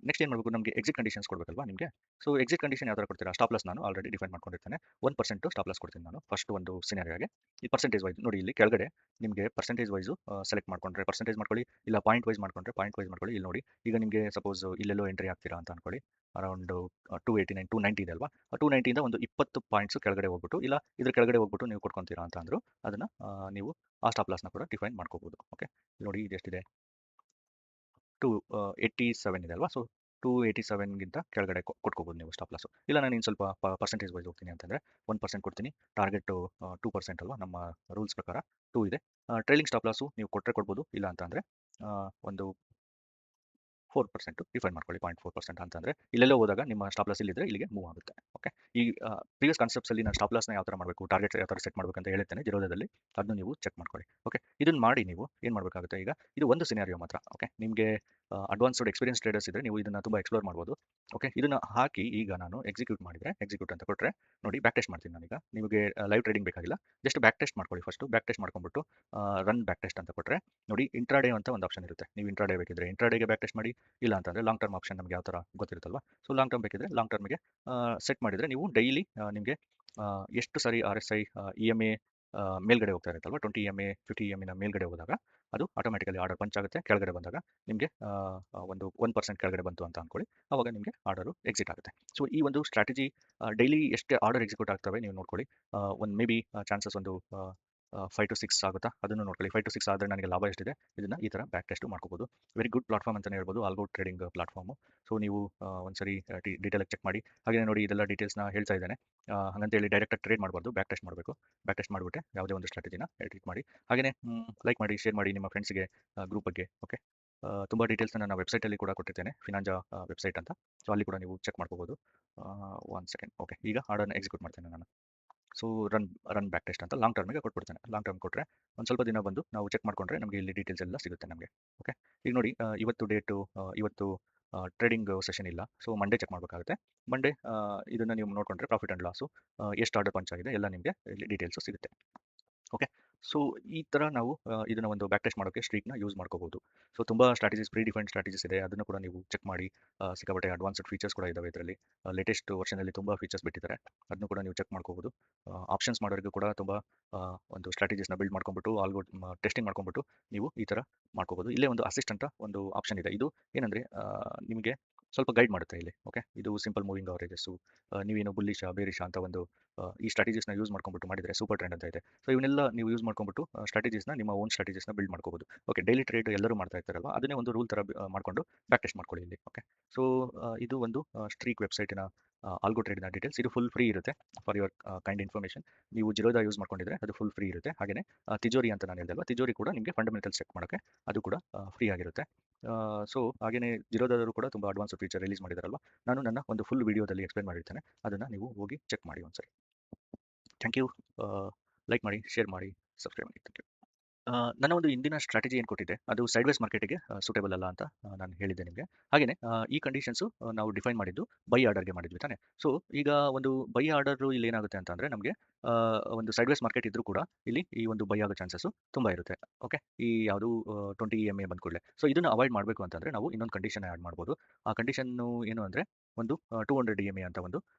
ನೆಕ್ಸ್ಟ್ ಏನು ಮಾಡಬೇಕು, ನಮಗೆ ಎಕ್ಸಿಟ್ ಕಂಡೀಷನ್ಸ್ ಕೊಡಬೇಕಲ್ವಾ ನಿಮಗೆ. ಸೊ ಎಕ್ಸಿಟ್ ಕಂಡೀಷನ್ ಯಾವ ಥರ ಕೊಡ್ತೀರಾ, ಸ್ಟಾಪ್ ಲಾಸ್ ನಾನು ಆಲ್ರೆಡಿ ಡಿಫೈನ್ ಮಾಡ್ಕೊಂಡಿರ್ತೇನೆ. 1% ಸ್ಟಾಪ್ ಲಾಸ್ ಕೊಡ್ತೀನಿ ನಾನು ಫಸ್ಟ್ ಒಂದು ಸಿನಾರಿಯೋಗೆ. ಈ ಪರ್ಸೆಂಟೇಜ್ ವೈಸ್ ನೋಡಿ, ಇಲ್ಲಿ ಕೆಳಗಡೆ ನಿಮಗೆ ಪರ್ಸೆಂಟೇಜ್ ವೈಸು ಸೆಲೆಕ್ಟ್ ಮಾಡ್ಕೊಂಡ್ರೆ ಪರ್ಸೆಂಟೇಜ್ ಮಾಡ್ಕೊಳ್ಳಿ, ಇಲ್ಲ ಪಾಯಿಂಟ್ ವೈಸ್ ಮಾಡ್ಕೊಂಡ್ರೆ ಪಾಯಿಂಟ್ ವೈಸ್ ಮಾಡ್ಕೊಳ್ಳಿ. ಇಲ್ಲಿ ನೋಡಿ, ಈಗ ನಿಮಗೆ ಸಪೋಸ್ ಇಲ್ಲೆಲ್ಲೋ ಎಂಟ್ರಿ ಆಗ್ತೀರಾ ಅಂತ ಅನ್ಕೊಳ್ಳಿ, ಅರೌಂಡ್ 289 290 ಇದೆ ಅಲ್ವಾ. 290ಇಂದ ಒಂದು 20 ಪಾಯಿಂಟ್ಸ್ ಕೆಳಗಡೆ ಹೋಗ್ಬಿಟ್ಟು, ಇಲ್ಲ ಇದ್ರ ಕೆಳಗಡೆ ಹೋಗ್ಬಿಟ್ಟು ನೀವು ಕೊಡ್ಕೊಂತೀರಾ ಅಂತ ಅಂದ್ರು, ಅದನ್ನ ನೀವು ಆ ಸ್ಟಾಪ್ ಲಾಸ್ನ ಕೂಡ ಡಿಫೈನ್ ಮಾಡ್ಕೋಬಹುದು. ಓಕೆ, ನೋಡಿ ಇದೆಷ್ಟಿದೆ, 287 ಇದೆ ಅಲ್ವಾ. ಸೊ 287ಗಿಂತ ಕೆಳಗಡೆ ಕೊಟ್ಕೋಬೋದು ನೀವು ಸ್ಟಾಪ್ ಲಾಸು. ಇಲ್ಲ ನಾನು ಇನ್ನು ಸ್ವಲ್ಪ ಪರ್ಸೆಂಟೇಜ್ ವೈಸ್ ಹೋಗ್ತೀನಿ ಅಂತಂದರೆ 1% ಕೊಡ್ತೀನಿ. ಟಾರ್ಗೆಟ್ 2% ಅಲ್ವಾ ನಮ್ಮ ರೂಲ್ಸ್ ಪ್ರಕಾರ 2 ಇದೆ. ಟ್ರೈಲಿಂಗ್ ಸ್ಟಾಪ್ ಲಾಸು ನೀವು ಕೊಟ್ಟರೆ ಕೊಡ್ಬೋದು, ಇಲ್ಲ ಅಂತಂದರೆ ಒಂದು 4% ಡಿಫೈನ್ ಮಾಡ್ಕೊಳ್ಳಿ. 0.4% ಅಂತಂದರೆ ಇಲ್ಲೆಲ್ಲೋ ಹೋದಾಗ ನಿಮ್ಮ ಸ್ಟಾಪ್ ಲಾಸ್ ಇಲ್ಲಿದ್ರೆ ಇಲ್ಲಿಗೆ ಮೂವ್ ಆಗುತ್ತೆ. ಓಕೆ, ಈ ಪ್ರೀವಿಯಸ್ ಕಾನ್ಸೆಪ್ಟ್ಸಲ್ಲಿ ನಾನು ಸ್ಟಾಪ್ ಲಾಸ್ನ ಯಾವ ಥರ ಮಾಡಬೇಕು, ಟಾರ್ಗೆಟ್ ಯಾವ ಥರ ಸೆಟ್ ಮಾಡಬೇಕಂತ ಹೇಳಿರ್ತೇನೆ ಜಿರೋದಾದಲ್ಲಿ, ಅದನ್ನು ನೀವು ಚೆಕ್ ಮಾಡ್ಕೊಳ್ಳಿ. ಓಕೆ, ಇದನ್ನು ಮಾಡಿ ನೀವು ಏನು ಮಾಡಬೇಕಾಗುತ್ತೆ, ಈಗ ಇದು ಒಂದು ಸಿನಾರಿಯೋ ಮಾತ್ರ. ಓಕೆ, ನಿಮಗೆ ಅಡ್ವಾನ್ಸ್ಡ್ ಎಕ್ಸ್ಪೀರಿಯನ್ಸ್ ಟ್ರೇಡರ್ಸ್ ಇದ್ದರೆ ನೀವು ಇದನ್ನು ತುಂಬ ಎಕ್ಸ್ಪ್ಲೋರ್ ಮಾಡ್ಬೋದು. ಓಕೆ, ಇದನ್ನು ಹಾಕಿ ಈಗ ನಾನು ಎಕ್ಸಿಕ್ಯೂಟ್ ಮಾಡಿದರೆ, ಎಕ್ಸಿಕ್ಯೂಟ್ ಅಂತ ಕೊಟ್ಟರೆ ನೋಡಿ ಬ್ಯಾಕ್ ಟೆಸ್ಟ್ ಮಾಡ್ತೀನಿ ನಾನೀಗ. ನಿಮಗೆ ಲೈವ್ ಟ್ರೇಡಿಂಗ್ ಬೇಕಾಗಿಲ್ಲ, ಜಸ್ಟ್ ಬ್ಯಾಕ್ ಟೆಸ್ಟ್ ಮಾಡ್ಕೊಳ್ಳಿ. ಫಸ್ಟು ಬ್ಯಾಕ್ ಟೆಸ್ಟ್ ಮಾಡ್ಕೊಂಡ್ಬಿಟ್ಟು ರನ್ ಬ್ಯಾಕ್ ಟೆಸ್ಟ್ ಅಂತ ಕೊಟ್ಟರೆ ನೋಡಿ ಇಂಟ್ರಾಡೇ ಅಂತ ಒಂದು ಆಪ್ಷನ್ ಇರುತ್ತೆ. ನೀವು ಇಂಟ್ರಾಡೇ ಬೇಕಿದ್ರೆ ಇಂಟ್ರಾಡೇಗೆ ಬ್ಯಾಕ್ ಟೆಸ್ಟ್ ಮಾಡಿ, ಇಲ್ಲ ಅಂತಂದರೆ ಲಾಂಗ್ ಟರ್ಮ್ ಆಪ್ಷನ್ ನಮಗೆ ಯಾವ ಥರ ಗೊತ್ತಿರುತ್ತಲ್ವ. ಸೊ ಲಾಂಗ್ ಟರ್ಮ್ ಬೇಕಿದ್ರೆ ಲಾಂಗ್ ಟರ್ಮ್ಗೆ ಸೆಟ್ ಮಾಡಿದರೆ ನೀವು ಡೈಲಿ ನಿಮಗೆ ಎಷ್ಟು ಸಾರಿ RSI EMA ಮೇಲ್ಗಡೆ ಹೋಗ್ತಾ ಇರುತ್ತಲ್ವ, 20 EMA 50 EMA ಮೇಲ್ಗಡೆ ಹೋದಾಗ ಅದು ಆಟೋಮೆಟಿಕಲಿ ಆರ್ಡರ್ ಪಂಚ್ ಆಗುತ್ತೆ. ಕೆಳಗಡೆ ಬಂದಾಗ ನಿಮಗೆ ಒಂದು 1% ಕೆಳಗಡೆ ಬಂತು ಅಂತ ಅಂದ್ಕೊಳ್ಳಿ, ಆವಾಗ ನಿಮಗೆ ಆರ್ಡರು ಎಕ್ಸಿಟ್ ಆಗುತ್ತೆ. ಸೊ ಈ ಒಂದು ಸ್ಟ್ರಾಟಜಿ ಡೈಲಿ ಎಷ್ಟು ಆರ್ಡರ್ ಎಕ್ಸಿಕ್ಯೂಟ್ ಆಗ್ತವೆ ನೀವು ನೋಡ್ಕೊಳ್ಳಿ. ಒಂದು ಮೇ ಬಿ ಚಾನ್ಸಸ್ ಒಂದು 5 to 6 ಆಗುತ್ತಾ, ಅದನ್ನು ನೋಡ್ಕೊಳ್ಳಿ. 5 to 6 ಆದರೆ ನನಗೆ ಲಾಭ ಎಷ್ಟಿದೆ, ಇದನ್ನು ಈ ಥರ ಬ್ಯಾಕ್ ಟೆಸ್ಟು ಮಾಡ್ಕೋಬೋದು. ವೆರಿ ಗುಡ್ ಪ್ಲಾಟ್ಫಾರ್ಮ್ ಅಂತಲೇ ಹೇಳ್ಬೋದು, ಆಲ್ಗೋ ಟ್ರೇಡಿಂಗ್ ಪ್ಲಾಟ್ಫಾರ್ಮು. ಸೊ ನೀವು ಒಂದ್ಸರಿ ಡೀಟೇಲಾಗಿ ಚೆಕ್ ಮಾಡಿ. ಹಾಗೆ ನೋಡಿ ಇದೆಲ್ಲ ಡೀಟೇಲ್ಸ್ನ ಹೇಳ್ತಾ ಇದ್ದೇನೆ, ಹಾಗಂತೇಳಿ ಡೈರೆಕ್ಟಾಗಿ ಟ್ರೇಡ್ ಮಾಡಬಾರ್ದು, ಬ್ಯಾಕ್ ಟೆಸ್ಟ್ ಮಾಡಬೇಕು. ಬ್ಯಾಕ್ ಟೆಸ್ಟ್ ಮಾಡಿಬಿಟ್ಟೆ ಯಾವುದೇ ಒಂದು ಸ್ಟ್ರಾಟಜಿನ ಎಡಿಟ್ ಮಾಡಿ. ಹಾಗೆಯೇ ಲೈಕ್ ಮಾಡಿ, ಶೇರ್ ಮಾಡಿ ನಿಮ್ಮ ಫ್ರೆಂಡ್ಸ್ಗೆ ಗ್ರೂಪ್ ಬಗ್ಗೆ. ಓಕೆ, ತುಂಬ ಡೀಟೇಲ್ಸ್ನ ನಾನು ವೆಬ್ಸೈಟಲ್ಲಿ ಕೂಡ ಕೊಟ್ಟಿರ್ತೇನೆ, ಫಿನಾಂಜಾ ವೆಬ್ಸೈಟ್ ಅಂತ. ಸೊ ಅಲ್ಲಿ ಕೂಡ ನೀವು ಚೆಕ್ ಮಾಡ್ಕೋಬೋದು. 1 ಸೆಕೆಂಡ್. ಓಕೆ, ಈಗ ಆರ್ಡರ್ನ ಎಕ್ಸಿಕ್ಯೂಟ್ ಮಾಡ್ತೇನೆ ನಾನು. ಸೊ ರನ್ ಬ್ಯಾಕ್ ಟೆಸ್ಟ್ ಅಂತ ಲಾಂಗ್ ಟರ್ಮಿಗೆ ಕೊಟ್ಬಿಡ್ತೇನೆ. ಲಾಂಗ್ ಟರ್ಮ್ ಕೊಟ್ಟರೆ ಒಂದು ಸ್ವಲ್ಪ ದಿನ ಬಂದು ನಾವು ಚೆಕ್ ಮಾಡ್ಕೊಂಡ್ರೆ ನಮಗೆ ಇಲ್ಲಿ ಡೀಟೇಲ್ಸ್ ಎಲ್ಲ ಸಿಗುತ್ತೆ ನಮಗೆ. ಓಕೆ, ಈಗ ನೋಡಿ ಇವತ್ತು ಡೇಟು, ಇವತ್ತು ಟ್ರೇಡಿಂಗ್ ಸೆಷನ್ ಇಲ್ಲ. ಸೊ ಮಂಡೇ ಚೆಕ್ ಮಾಡಬೇಕಾಗುತ್ತೆ. ಮಂಡೇ ಇದನ್ನು ನೀವು ನೋಡಿಕೊಂಡ್ರೆ ಪ್ರಾಫಿಟ್ ಆ್ಯಂಡ್ ಲಾಸು, ಎಷ್ಟು ಆರ್ಡರ್ ಪಂಚ್ ಆಗಿದೆ ಎಲ್ಲ ನಿಮಗೆ ಇಲ್ಲಿ ಡೀಟೇಲ್ಸು ಸಿಗುತ್ತೆ. ಓಕೆ, ಸೊ ಈ ಥರ ನಾವು ಇದನ್ನು ಒಂದು ಬ್ಯಾಕ್ ಟೆಸ್ಟ್ ಮಾಡೋಕ್ಕೆ ಸ್ಟ್ರೀಕ್ನ ಯೂಸ್ ಮಾಡ್ಕೋಬೋದು. ಸೊ ತುಂಬ ಸ್ಟ್ರಾಟಜೀಸ್, ಪ್ರೀ ಡಿಫೈನ್ಡ್ ಸ್ಟ್ರಾಟಜೀಸ್ ಇದೆ, ಅದನ್ನು ಕೂಡ ನೀವು ಚೆಕ್ ಮಾಡಿ. ಸಿಕ್ಕಾಪಟ್ಟೆ ಅಡ್ವಾನ್ಸ್ಡ್ ಫೀಚರ್ಸ್ ಕೂಡ ಇದ್ದಾವೆ ಇದರಲ್ಲಿ. ಲೇಟೆಸ್ಟ್ ವರ್ಷನಲ್ಲಿ ತುಂಬ ಫೀಚರ್ಸ್ ಬಿಟ್ಟಿದ್ದಾರೆ, ಅದನ್ನು ಕೂಡ ನೀವು ಚೆಕ್ ಮಾಡ್ಕೋಬೋದು. ಆಪ್ಷನ್ಸ್ ಮಾಡೋರಿಗೂ ಕೂಡ ತುಂಬ ಒಂದು ಸ್ಟ್ರಾಟಜೀಸ್ನ ಬಿಲ್ಡ್ ಮಾಡ್ಕೊಂಡ್ಬಿಟ್ಟು ಆಲ್ಗೋ ಟೆಸ್ಟಿಂಗ್ ಮಾಡ್ಕೊಂಡ್ಬಿಟ್ಟು ನೀವು ಈ ಥರ ಮಾಡ್ಕೋಬೋದು. ಇಲ್ಲೇ ಒಂದು ಅಸಿಸ್ಟ್ ಅಂತ ಒಂದು ಆಪ್ಷನ್ ಇದೆ. ಇದು ಏನಂದರೆ ನಿಮಗೆ ಸ್ವಲ್ಪ ಗೈಡ್ ಮಾಡುತ್ತೆ ಇಲ್ಲಿ. ಓಕೆ, ಇದು ಸಿಂಪಲ್ ಮೂವಿಂಗ್ ಅವರೇಜಸ್ಸು, ನೀವೇನು ಬುಲ್ಲಿಶಾ ಬೇರಿಶಾ ಅಂತ ಒಂದು ಈ ಸ್ಟ್ರಾಟಜೀಸ್ನ ಯೂಸ್ ಮಾಡ್ಕೊಂಡ್ಬಿಟ್ಟು ಮಾಡಿದರೆ ಸೂಪರ್ ಟ್ರೆಂಡ್ ಅಂತ ಇದೆ. ಸೊ ಇವನ್ನೆಲ್ಲ ನೀವು ಯೂಸ್ ಮಾಡ್ಕೊಂಡ್ಬಿಟ್ಟು ಸ್ಟ್ರಾಟಜೀಸ್ನ ನಿಮ್ಮ ಓನ್ ಸ್ಟ್ರಾಟಜೀಸ್ನ ಬಿಲ್ಡ್ ಮಾಡ್ಕೋಬೋದು. ಓಕೆ, ಡೈಲಿ ಟ್ರೇಡ್ ಎಲ್ಲರೂ ಮಾಡ್ತಾ ಇರ್ತಾರಲ್ವ, ಅದನ್ನೇ ಒಂದು ರೂಲ್ ಥರ ಮಾಡಿಕೊಂಡು ಬ್ಯಾಕ್ ಟೆಸ್ಟ್ ಮಾಡ್ಕೊಳ್ಳಿ ಇಲ್ಲಿ. ಓಕೆ, ಸೊ ಇದು ಒಂದು ಸ್ಟ್ರೀಕ್ ವೆಬ್ಸೈಟಿನ ಆಲ್ಗೋ ಟ್ರೇಡಿನ ಡೀಟೇಲ್ಸ್. ಇದು ಫುಲ್ ಫ್ರೀ ಇರುತ್ತೆ ಫಾರ್ ಯುವರ್ ಕೈಂಡ್ ಇನ್ಫಾರ್ಮೇಷನ್. ನೀವು ಜಿರೋದಾ ಯೂಸ್ ಮಾಡ್ಕೊಂಡಿದ್ರೆ ಅದು ಫುಲ್ ಫ್ರೀ ಇರುತ್ತೆ. ಹಾಗೆಯೇ ತಿಜೋರಿ ಅಂತ ನಾನು ಹೇಳಿದೆ ಅಲ್ವಾ, ತಿಜೋರಿ ಕೂಡ ನಿಮಗೆ ಫಂಡಮೆಂಟಲ್ಸ್ ಚೆಕ್ ಮಾಡೋಕ್ಕೆ ಅದು ಕೂಡ ಫ್ರೀ ಆಗಿರುತ್ತೆ. ಸೊ ಹಾಗೆಯೇ ಜಿರೋದಾದರೂ ಕೂಡ ತುಂಬ ಅಡ್ವಾನ್ಸ್ ಫೀಚರ್ ರಿಲೀಸ್ ಮಾಡಿದಾರಲ್ವ, ನಾನು ನನ್ನ ಒಂದು ಫುಲ್ ವಿಡಿಯೋದಲ್ಲಿ ಎಕ್ಸ್ಪ್ಲೇನ್ ಮಾಡಿರ್ತೇನೆ, ಅದನ್ನು ನೀವು ಹೋಗಿ ಚೆಕ್ ಮಾಡಿ ಒಂದ್ಸರಿ. Thank you. ಲೈಕ್ ಮಾಡಿ, ಶೇರ್ ಮಾಡಿ, ಸಬ್ಸ್ಕ್ರೈಬ್ ಮಾಡಿ. Thank you. ನನ್ನ ಒಂದು ಇಂದಿನ ಸ್ಟ್ರಾಟಜಿ ಏನು ಕೊಟ್ಟಿದ್ದೆ ಅದು ಸೈಡ್ವೇಸ್ ಮಾರ್ಕೆಟಿಗೆ ಸೂಟೇಬಲ್ ಅಲ್ಲ ಅಂತ ನಾನು ಹೇಳಿದ್ದೆ ನಿಮಗೆ. ಹಾಗೆಯೇ ಈ ಕಂಡೀಷನ್ಸು ನಾವು ಡಿಫೈನ್ ಮಾಡಿದ್ದು ಬೈ ಆರ್ಡರ್ಗೆ ಮಾಡಿದ್ವಿ ತಾನೆ. ಸೊ ಈಗ ಒಂದು ಬೈ ಆರ್ಡರು ಇಲ್ಲಿ ಏನಾಗುತ್ತೆ ಅಂತ ಅಂದರೆ ನಮಗೆ ಒಂದು ಸೈಡ್ವೇಸ್ ಮಾರ್ಕೆಟ್ ಇದ್ರೂ ಕೂಡ ಇಲ್ಲಿ ಈ ಒಂದು ಬೈ ಆಗೋ ಚಾನ್ಸಸ್ಸು ತುಂಬ ಇರುತ್ತೆ. ಓಕೆ, ಈ ಯಾವುದು 20 EMA ಬಂದ ಕೂಡಲೇ. ಸೊ ಇದನ್ನು ಅವಾಯ್ಡ್ ಮಾಡಬೇಕು ಅಂತಂದರೆ ನಾವು ಇನ್ನೊಂದು ಕಂಡೀಷನ್ ಆ್ಯಡ್ ಮಾಡ್ಬೋದು. ಆ ಕಂಡೀಷನ್ನು ಏನು ಅಂದರೆ ಒಂದು 200 EMA ಅಂತ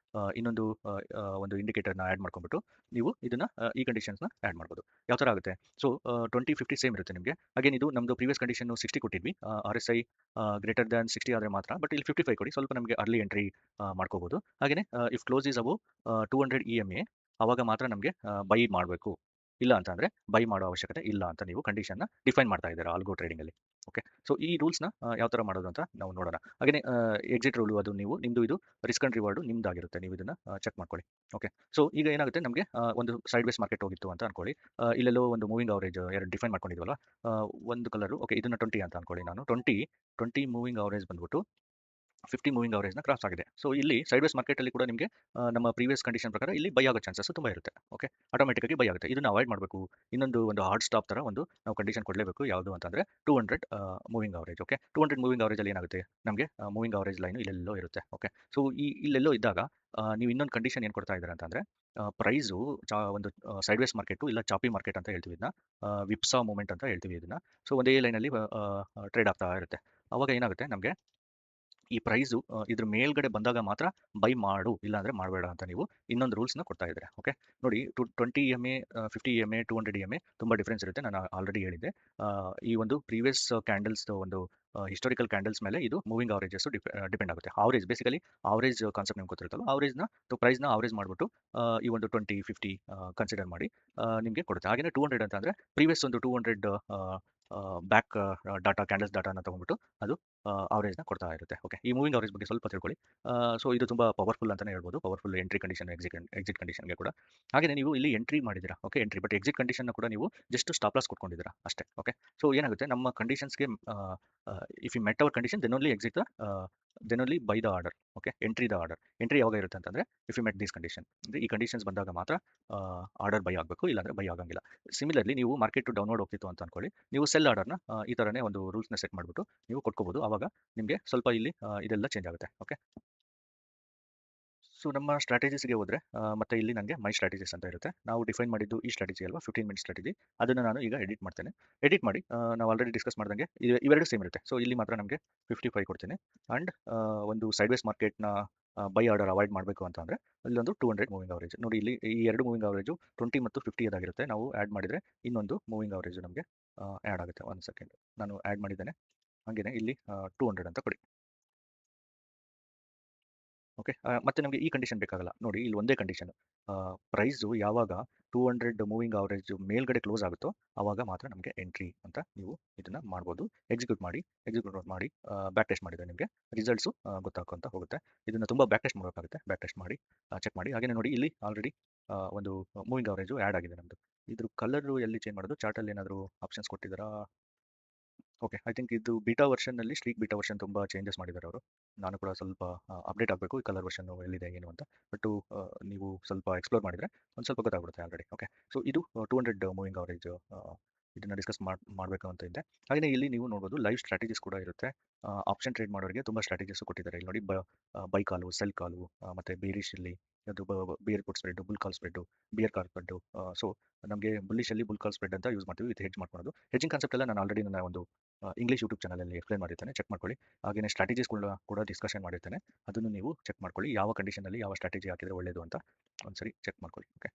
ಇನ್ನೊಂದು ಒಂದು ಇಂಡಿಕೇಟರ್ನ ಆ್ಯಡ್ ಮಾಡ್ಕೊಂಡ್ಬಿಟ್ಟು ನೀವು ಇದನ್ನು ಈ ಕಂಡೀಷನ್ಸ್ನ ಆ್ಯಡ್ ಮಾಡ್ಬೋದು. ಯಾವ ಥರ ಆಗುತ್ತೆ, ಸೊ 20 50 ಸೇಮ್ ಇರುತ್ತೆ ನಿಮಗೆ. ಅಗೇನ್ ಇದು ನಮ್ಮದು ಪ್ರೀವಿಯಸ್ ಕಂಡೀಷನ್ನು 60 ಕೊಟ್ಟಿದ್ವಿ, RSI ಗ್ರೇಟರ್ ದ್ಯಾನ್ 60 ಆದರೆ ಮಾತ್ರ. ಬಟ್ ಇಲ್ಲಿ 55 ಕೊಡಿ, ಸ್ವಲ್ಪ ನಮಗೆ ಅರ್ಲಿ ಎಂಟ್ರಿ ಮಾಡ್ಕೋಬೋದು. ಹಾಗೆಯೇ if close is above 200 EMA ಆವಾಗ ಮಾತ್ರ ನಮಗೆ ಬೈ ಮಾಡಬೇಕು, ಇಲ್ಲ ಅಂತ ಅಂದರೆ ಬೈ ಮಾಡೋ ಅವಶ್ಯಕತೆ ಇಲ್ಲ ಅಂತ ನೀವು ಕಂಡೀಷನ್ನ ಡಿಫೈನ್ ಮಾಡ್ತಾ ಇದ್ದೀರಾ ಆಲ್ಗೋ ಟ್ರೇಡಿಂಗಲ್ಲಿ. ಓಕೆ. ಸೊ ಈ ರೂಲ್ಸ್‌ನ ಯಾವ ಥರ ಮಾಡೋದು ಅಂತ ನಾವು ನೋಡೋಣ. ಹಾಗೇನೇ ಎಕ್ಸಿಟ್ ರೂಲು ಅದು ನೀವು ನಿಮ್ಮದು ಇದು ರಿಸ್ಕ್ ಆಂಡ್ ರಿವಾರ್ಡು ನಿಮ್ದಾಗಿರುತ್ತೆ. ನೀವು ಇದನ್ನ ಚೆಕ್ ಮಾಡ್ಕೊಳ್ಳಿ. ಓಕೆ. ಸೊ ಈಗ ಏನಾಗುತ್ತೆ ನಮಗೆ ಒಂದು ಸೈಡ್ ವೇಸ್ ಮಾರ್ಕೆಟ್ ಹೋಗಿತ್ತು ಅಂತ ಅನ್ಕೊಳ್ಳಿ. ಇಲ್ಲೆಲ್ಲೋ ಒಂದು ಮೂವಿಂಗ್ ಅವರೇಜ್ 2 ಡಿಫೈನ್ ಮಾಡ್ಕೊಂಡಿದ್ವಲ್ವಾ? ಒಂದು ಕಲರು ಓಕೆ ಇದನ್ನ 20 ಅಂತ ಅನ್ಕೊಳ್ಳಿ ನಾನು. 20 ಮೂವಿಂಗ್ ಅವರೇಜ್ ಬಂದ್ಬಿಟ್ಟು 50 ಮೂವಿಂಗ್ ಅವರೇಜ್‌ನ ಕ್ರಾಸ್ ಆಗಿದೆ. ಸೊ ಇಲ್ಲಿ ಸೈಡ್‌ವೇಸ್ ಮಾರ್ಕೆಟಲ್ಲಿ ಕೂಡ ನಿಮಗೆ ನಮ್ಮ ಪ್ರೀವಿಯಸ್ ಕಂಡೀಷನ್ ಪ್ರಕಾರ ಇಲ್ಲಿ ಬೈ ಆಗೋ ಚಾನ್ಸಸ್ ತುಂಬಾ ಇರುತ್ತೆ. ಓಕೆ. ಆಟೋಮ್ಯಾಟಿಕ್ ಆಗಿ ಬೈ ಆಗುತ್ತೆ. ಇದನ್ನ ಅವಾಯ್ಡ್ ಮಾಡಬೇಕು. ಒಂದು ಹಾರ್ಡ್ ಸ್ಟಾಪ್ ತರ ನಾವು ಕಂಡೀಷನ್ ಕೊಡಲೇಬೇಕು. ಯಾವುದು ಅಂತಂದ್ರೆ 200 moving average. Okay. 200 moving average ಅಲ್ಲಿ ಏನಾಗುತ್ತೆ ನಮಗೆ ಮೂವಿಂಗ್ ಅವರೇಜ್ ಲೈನ್ ಇಲ್ಲೆಲ್ಲೋ ಇರುತ್ತೆ. ಓಕೆ. ಸೊ ಇಲ್ಲೆಲ್ಲೋ ಇದ್ದಾಗ ನೀವು ಇನ್ನೊಂದು ಕಂಡೀಷನ್ ಏನು ಕೊಡ್ತಾ ಇದ್ದೀರಾ ಅಂತಂದ್ರೆ ಪ್ರೈಸು ಒಂದು ಸೈಡ್‌ವೇಸ್ ಮಾರ್ಕೆಟು ಇಲ್ಲ ಚಾಪಿ ಮಾರ್ಕೆಟ್ ಅಂತ ಹೇಳ್ತೀವಿ ಇದನ್ನ. ವಿಪ್ಸಾ ಮೂವ್‌ಮೆಂಟ್ ಅಂತ ಹೇಳ್ತೀವಿ ಇದನ್ನ. ಸೊ ಒಂದೇ ಲೈನಲ್ಲಿ ಟ್ರೇಡ್ ಆಗ್ತಾ ಇರುತ್ತೆ. ಅವಾಗ ಏನಾಗುತ್ತೆ ನಮಗೆ ಈ ಪ್ರೈಸು ಇದ್ರ ಮೇಲ್ಗಡೆ ಬಂದಾಗ ಮಾತ್ರ ಬೈ ಮಾಡು, ಇಲ್ಲಾಂದ್ರೆ ಮಾಡಬೇಡ ಅಂತ ನೀವು ಇನ್ನೊಂದು ರೂಲ್ಸ್‌ನ ಕೊಡ್ತಾ ಇದ್ದೀರಾ. ಓಕೆ. ನೋಡಿ 20 ಇಎಂಎ, 50 ಇಎಂಎ, 200 ಇಎಂಎ ತುಂಬಾ ಡಿಫರೆನ್ಸ್ ಇರುತ್ತೆ. ನಾನು ಆಲ್ರೆಡಿ ಹೇಳಿದ್ದೆ. ಈ ಒಂದು ಪ್ರೀವಿಯಸ್ ಕ್ಯಾಂಡಲ್ಸ್ ಒಂದು ಹಿಸ್ಟಾರಿಕಲ್ ಕ್ಯಾಂಡಲ್ಸ್ ಮೇಲೆ ಇದು ಮೂವಿಂಗ್ ಅವರೇಜಸ್ ಡಿಪೆಂಡ್ ಆಗುತ್ತೆ. ಆವರೇಜ್ ಬೇಸಿಕಲಿ ಆವರೇಜ್ ಕಾನ್ಸೆಪ್ಟ್ ನಿಮ್ಗೆ ಗೊತ್ತಿರುತ್ತಲ್ಲ. ಪ್ರೈಸ್‌ನ ಆವರೇಜ್ ಮಾಡ್ಬಿಟ್ಟು ಈ ಒಂದು 20, 50 ಕನ್ಸಿಡರ್ ಮಾಡಿ ನಿಮಗೆ ಕೊಡುತ್ತೆ. ಹಾಗೇನೇ 200 ಅಂತ ಅಂದ್ರೆ ಪ್ರೀವಿಯಸ್ ಒಂದು 200 ಬ್ಯಾಕ್ ಡಾಟಾ ಕ್ಯಾಂಡಲ್ಸ್ ಡಾಟಾನ ತಗೊಂಡ್ಬಿಟ್ಟು ಅದು ಅವರೇಜ್‌ನ ಕೊಡ್ತಾ ಇರುತ್ತೆ. ಓಕೆ. ಈ ಮೂವಿಂಗ್ ಅವರೇಜ್ ಬಗ್ಗೆ ಸ್ವಲ್ಪ ತಿಳ್ಕೊಳ್ಳಿ. ಸೊ ಇದು ತುಂಬಾ ಪವರ್‌ಫುಲ್ ಅಂತಾನೆ ಹೇಳ್ಬೋದು. ಪವರ್‌ಫುಲ್ ಎಂಟ್ರಿ ಕಂಡೀಷನ್, ಎಕ್ಸಿಟ್ ಕಂಡೀಷನ್‌ಗೆ ಕೂಡ. ಹಾಗೇನೇ ನೀವು ಇಲ್ಲಿ ಎಂಟ್ರಿ ಮಾಡಿದ್ದೀರಾ. ಓಕೆ. ಎಂಟ್ರಿ ಬಟ್ ಎಕ್ಸಿಟ್ ಕಂಡೀಷನ್‌ನ ಕೂಡ ನೀವು ಜಸ್ಟ್ ಸ್ಟಾಪ್ ಲಾಸ್ ಕೊಟ್ಕೊಂಡಿದ್ದೀರಾ ಅಷ್ಟೇ. ಓಕೆ. ಸೊ ಏನಾಗುತ್ತೆ ನಮ್ಮ ಕಂಡೀಷನ್ಸ್‌ಗೆ if you met our condition then only exit then only buy the order. Okay. Entry the order. Entry ಯಾವಾಗ ಇರುತ್ತೆ ಅಂತಂದ್ರೆ if you met these condition. ಅಂದ್ರೆ ಈ ಕಂಡೀಷನ್ಸ್ ಬಂದಾಗ ಮಾತ್ರ ಆರ್ಡರ್ ಬೈ ಆಗಬೇಕು, ಇಲ್ಲಾಂದ್ರೆ ಬೈ ಆಗಂಗಿಲ್ಲ. ಸಿಮಿಲರ್ಲಿ ನೀವು ಮಾರ್ಕೆಟ್ ಡೌನ್ವರ್ಡ್ ಹೋಗ್ತಿತ್ತು ಅಂತ ಅನ್ಕೊಳ್ಳಿ. ನೀವು ಸೆಲ್ ಆರ್ಡರ್‌ನ ಈ ತರನೇ ಒಂದು ರೂಲ್ಸ್‌ನ ಸೆಟ್ ಮಾಡ್ಬಿಟ್ಟು ನೀವು ಕೊಟ್ಕೋಬಹುದು. ಆವಾಗ ನಿಮಗೆ ಸ್ವಲ್ಪ ಇಲ್ಲಿ ಇದೆಲ್ಲ ಚೇಂಜ್ ಆಗುತ್ತೆ. ಓಕೆ. ಸೊ ನಮ್ಮ ಸ್ಟ್ರಾಟಜೀಸ್‌ಗೆ ಹೋದ್ರೆ ಮತ್ತೆ ಇಲ್ಲಿ ನನಗೆ ಮೈ ಸ್ಟ್ರಾಟಜೀಸ್ ಅಂತ ಇರುತ್ತೆ. ನಾವು ಡಿಫೈನ್ ಮಾಡಿದ್ದು ಈ ಸ್ಟ್ರಾಟಜಿ ಅಲ್ವಾ 15 ಮಿನಿಟ್ ಸ್ಟ್ರಾಟಜಿ. ಅದನ್ನ ನಾನು ಈಗ ಎಡಿಟ್ ಮಾಡ್ತೇನೆ. ಎಡಿಟ್ ಮಾಡಿ ನಾವು ಆಲ್ರೆಡಿ ಡಿಸ್ಕಸ್ ಮಾಡ್ದಂಗೆ ಇವೆರಡು ಸೇಮ್ ಇರುತ್ತೆ. ಸೊ ಇಲ್ಲಿ ಮಾತ್ರ ನಮಗೆ 55 ಕೊಡ್ತೀನಿ. ಅಂಡ್ ಒಂದು ಸೈಡ್‌ವೇಸ್ ಮಾರ್ಕೆಟ್‌ನ ಬೈ ಆರ್ಡರ್ ಅವಾಯ್ಡ್ ಮಾಡಬೇಕು ಅಂತ ಅಂದ್ರೆ ಇಲ್ಲೊಂದು 200 ಮೂವಿಂಗ್ ಅವರೇಜ್. ನೋಡಿ ಇಲ್ಲಿ ಈ 2 ಮೂವಿಂಗ್ ಅವರೇಜು 20 ಮತ್ತು 50 ಅದಾಗಿರುತ್ತೆ. ನಾವು ಆಡ್ ಮಾಡಿದ್ರೆ ಇನ್ನೊಂದು ಮೂವಿಂಗ್ ಅವರೇಜ್ ನಮಗೆ ಆಡ್ ಆಗುತ್ತೆ. 1 ಸೆಕೆಂಡ್. ನಾನು ಆಡ್ ಮಾಡಿದ್ದೇನೆ. ಹಾಗೇನೇ ಇಲ್ಲಿ 200 ಅಂತ ಕೊಡಿ. ಓಕೆ. ಮತ್ತೆ ನಮಗೆ ಈ ಕಂಡೀಷನ್ ಬೇಕಾಗಲ್ಲ. ನೋಡಿ ಇಲ್ಲಿ ಒಂದೇ ಕಂಡೀಷನ್. ಪ್ರೈಸು ಯಾವಾಗ 200 ಮೂವಿಂಗ್ ಅವರೇಜ್ ಮೇಲ್ಗಡೆ ಕ್ಲೋಸ್ ಆಗುತ್ತೋ ಆವಾಗ ಮಾತ್ರ ನಮಗೆ ಎಂಟ್ರಿ ಅಂತ ನೀವು ಇದನ್ನ ಮಾಡ್ಬೋದು. ಎಕ್ಸಿಕ್ಯೂಟ್ ಮಾಡಿ ಬ್ಯಾಕ್ ಟೆಸ್ಟ್ ಮಾಡಿದ್ರೆ ನಿಮಗೆ ರಿಸಲ್ಟ್ಸು ಗೊತ್ತಾಗ್ಕೊಂತ ಹೋಗುತ್ತೆ. ಇದನ್ನ ತುಂಬಾ ಬ್ಯಾಕ್ ಟೆಸ್ಟ್ ಮಾಡಬೇಕಾಗುತ್ತೆ. ಬ್ಯಾಕ್ ಟೆಸ್ಟ್ ಮಾಡಿ ಚೆಕ್ ಮಾಡಿ. ಹಾಗೇನೇ ನೋಡಿ ಇಲ್ಲಿ ಆಲ್ರೆಡಿ ಒಂದು ಮೂವಿಂಗ್ ಅವರೇಜು ಆಡ್ ಆಗಿದೆ ನಮ್ದು. ಇದ್ರ ಕಲರ್ ಎಲ್ಲಿ ಚೇಂಜ್ ಮಾಡೋದು? ಚಾರ್ಟಲ್ಲಿ ಏನಾದರೂ ಆಪ್ಷನ್ಸ್ ಕೊಟ್ಟಿದ್ದಾರಾ? ಓಕೆ. ಐ ಥಿಂಕ್ ಇದು ಬೀಟಾ ವರ್ಷನ್‌ನಲ್ಲಿ ಸ್ಟ್ರೀಕ್ ಬೀಟಾ ವರ್ಷನ್ ತುಂಬಾ ಚೇಂಜಸ್ ಮಾಡಿದ್ದಾರೆ ಅವರು. ನಾನು ಕೂಡ ಸ್ವಲ್ಪ ಅಪ್ಡೇಟ್ ಆಗಬೇಕು ಈ ಕಲರ್ ವರ್ಷನ್ ಎಲ್ಲಿದೆ ಏನು ಅಂತ. ಬಟ್ ನೀವು ಸ್ವಲ್ಪ ಎಕ್ಸ್‌ಪ್ಲೋರ್ ಮಾಡಿದ್ರೆ ಒಂದು ಸ್ವಲ್ಪ ಗೊತ್ತಾಗ್ಬಿಡುತ್ತೆ ಆಲ್ರೆಡಿ. ಓಕೆ. ಸೊ ಇದು 200 ಮೂವಿಂಗ್ ಅವರೇಜ್ ಇದನ್ನ ಡಿಸ್ಕಸ್ ಮಾಡಬೇಕು ಅಂತ ಇದ್ದೆ. ಹಾಗೆಯೇ ಇಲ್ಲಿ ನೀವು ನೋಡ್ಬೋದು ಲೈವ್ ಸ್ಟ್ರಾಟಜೀಸ್ ಕೂಡ ಇರುತ್ತೆ. ಆಪ್ಷನ್ ಟ್ರೇಡ್ ಮಾಡೋರಿಗೆ ತುಂಬಾ ಸ್ಟ್ರಾಟಜೀಸ್ ಕೊಟ್ಟಿದ್ದಾರೆ. ಇಲ್ಲಿ ನೋಡಿ ಬೈ ಕಾಲು, ಸೆಲ್ ಕಾಲು ಮತ್ತೆ ಬೇರಿಶ್ ಇಲ್ಲಿ ಅದು ಬಿಯರ್ ಪುಟ್ ಸ್ಪ್ರೆಡ್, ಬುಲ್ ಕಾಲ್ ಸ್ಪ್ರೆಡ್, ಬಿಯರ್ ಕಾಲ್ ಸ್ಪ್ರೆಡ್. ಸೊ ನಮಗೆ ಬುಲ್ಲಿಶ್ ಅಲ್ಲಿ ಬುಲ್ ಕಾಲ್ ಸ್ಪ್ರೆಡ್ ಅಂತ ಯೂಸ್ ಮಾಡ್ತೀವಿ ವಿತ್ ಹೆಡ್ಜ್ ಮಾಡ್ಕೊಳ್ಳೋದು. ಹೆಡ್ಜಿಂಗ್ ಕಾನ್ಸೆಪ್ಟ್ ಎಲ್ಲ ನಾನು ಆಲ್ರೆಡಿ ನನ್ನ ಒಂದು ಇಂಗ್ಲೀಷ್ ಯೂಟ್ಯೂಬ್ ಚಾನಲಲ್ಲಿ ಎಕ್ಸ್‌ಪ್ಲೇನ್ ಮಾಡಿರ್ತೇನೆ. ಚೆಕ್ ಮಾಡ್ಕೊಳ್ಳಿ. ಹಾಗೇನೇ ಸ್ಟ್ರಾಟಜೀಸ್ ಕೂಡ ಡಿಸ್ಕಷನ್ ಮಾಡಿರ್ತೇನೆ. ಅದನ್ನು ನೀವು ಚೆಕ್ ಮಾಡ್ಕೊಳ್ಳಿ. ಯಾವ ಕಂಡೀಷನಲ್ಲಿ ಯಾವ ಸ್ಟ್ರಾಟಜಿ ಹಾಕಿದ್ರೆ ಒಳ್ಳೆಯದು ಅಂತ ಒಂದ್ಸರಿ ಚೆಕ್ ಮಾಡ್ಕೊಳ್ಳಿ. ಓಕೆ.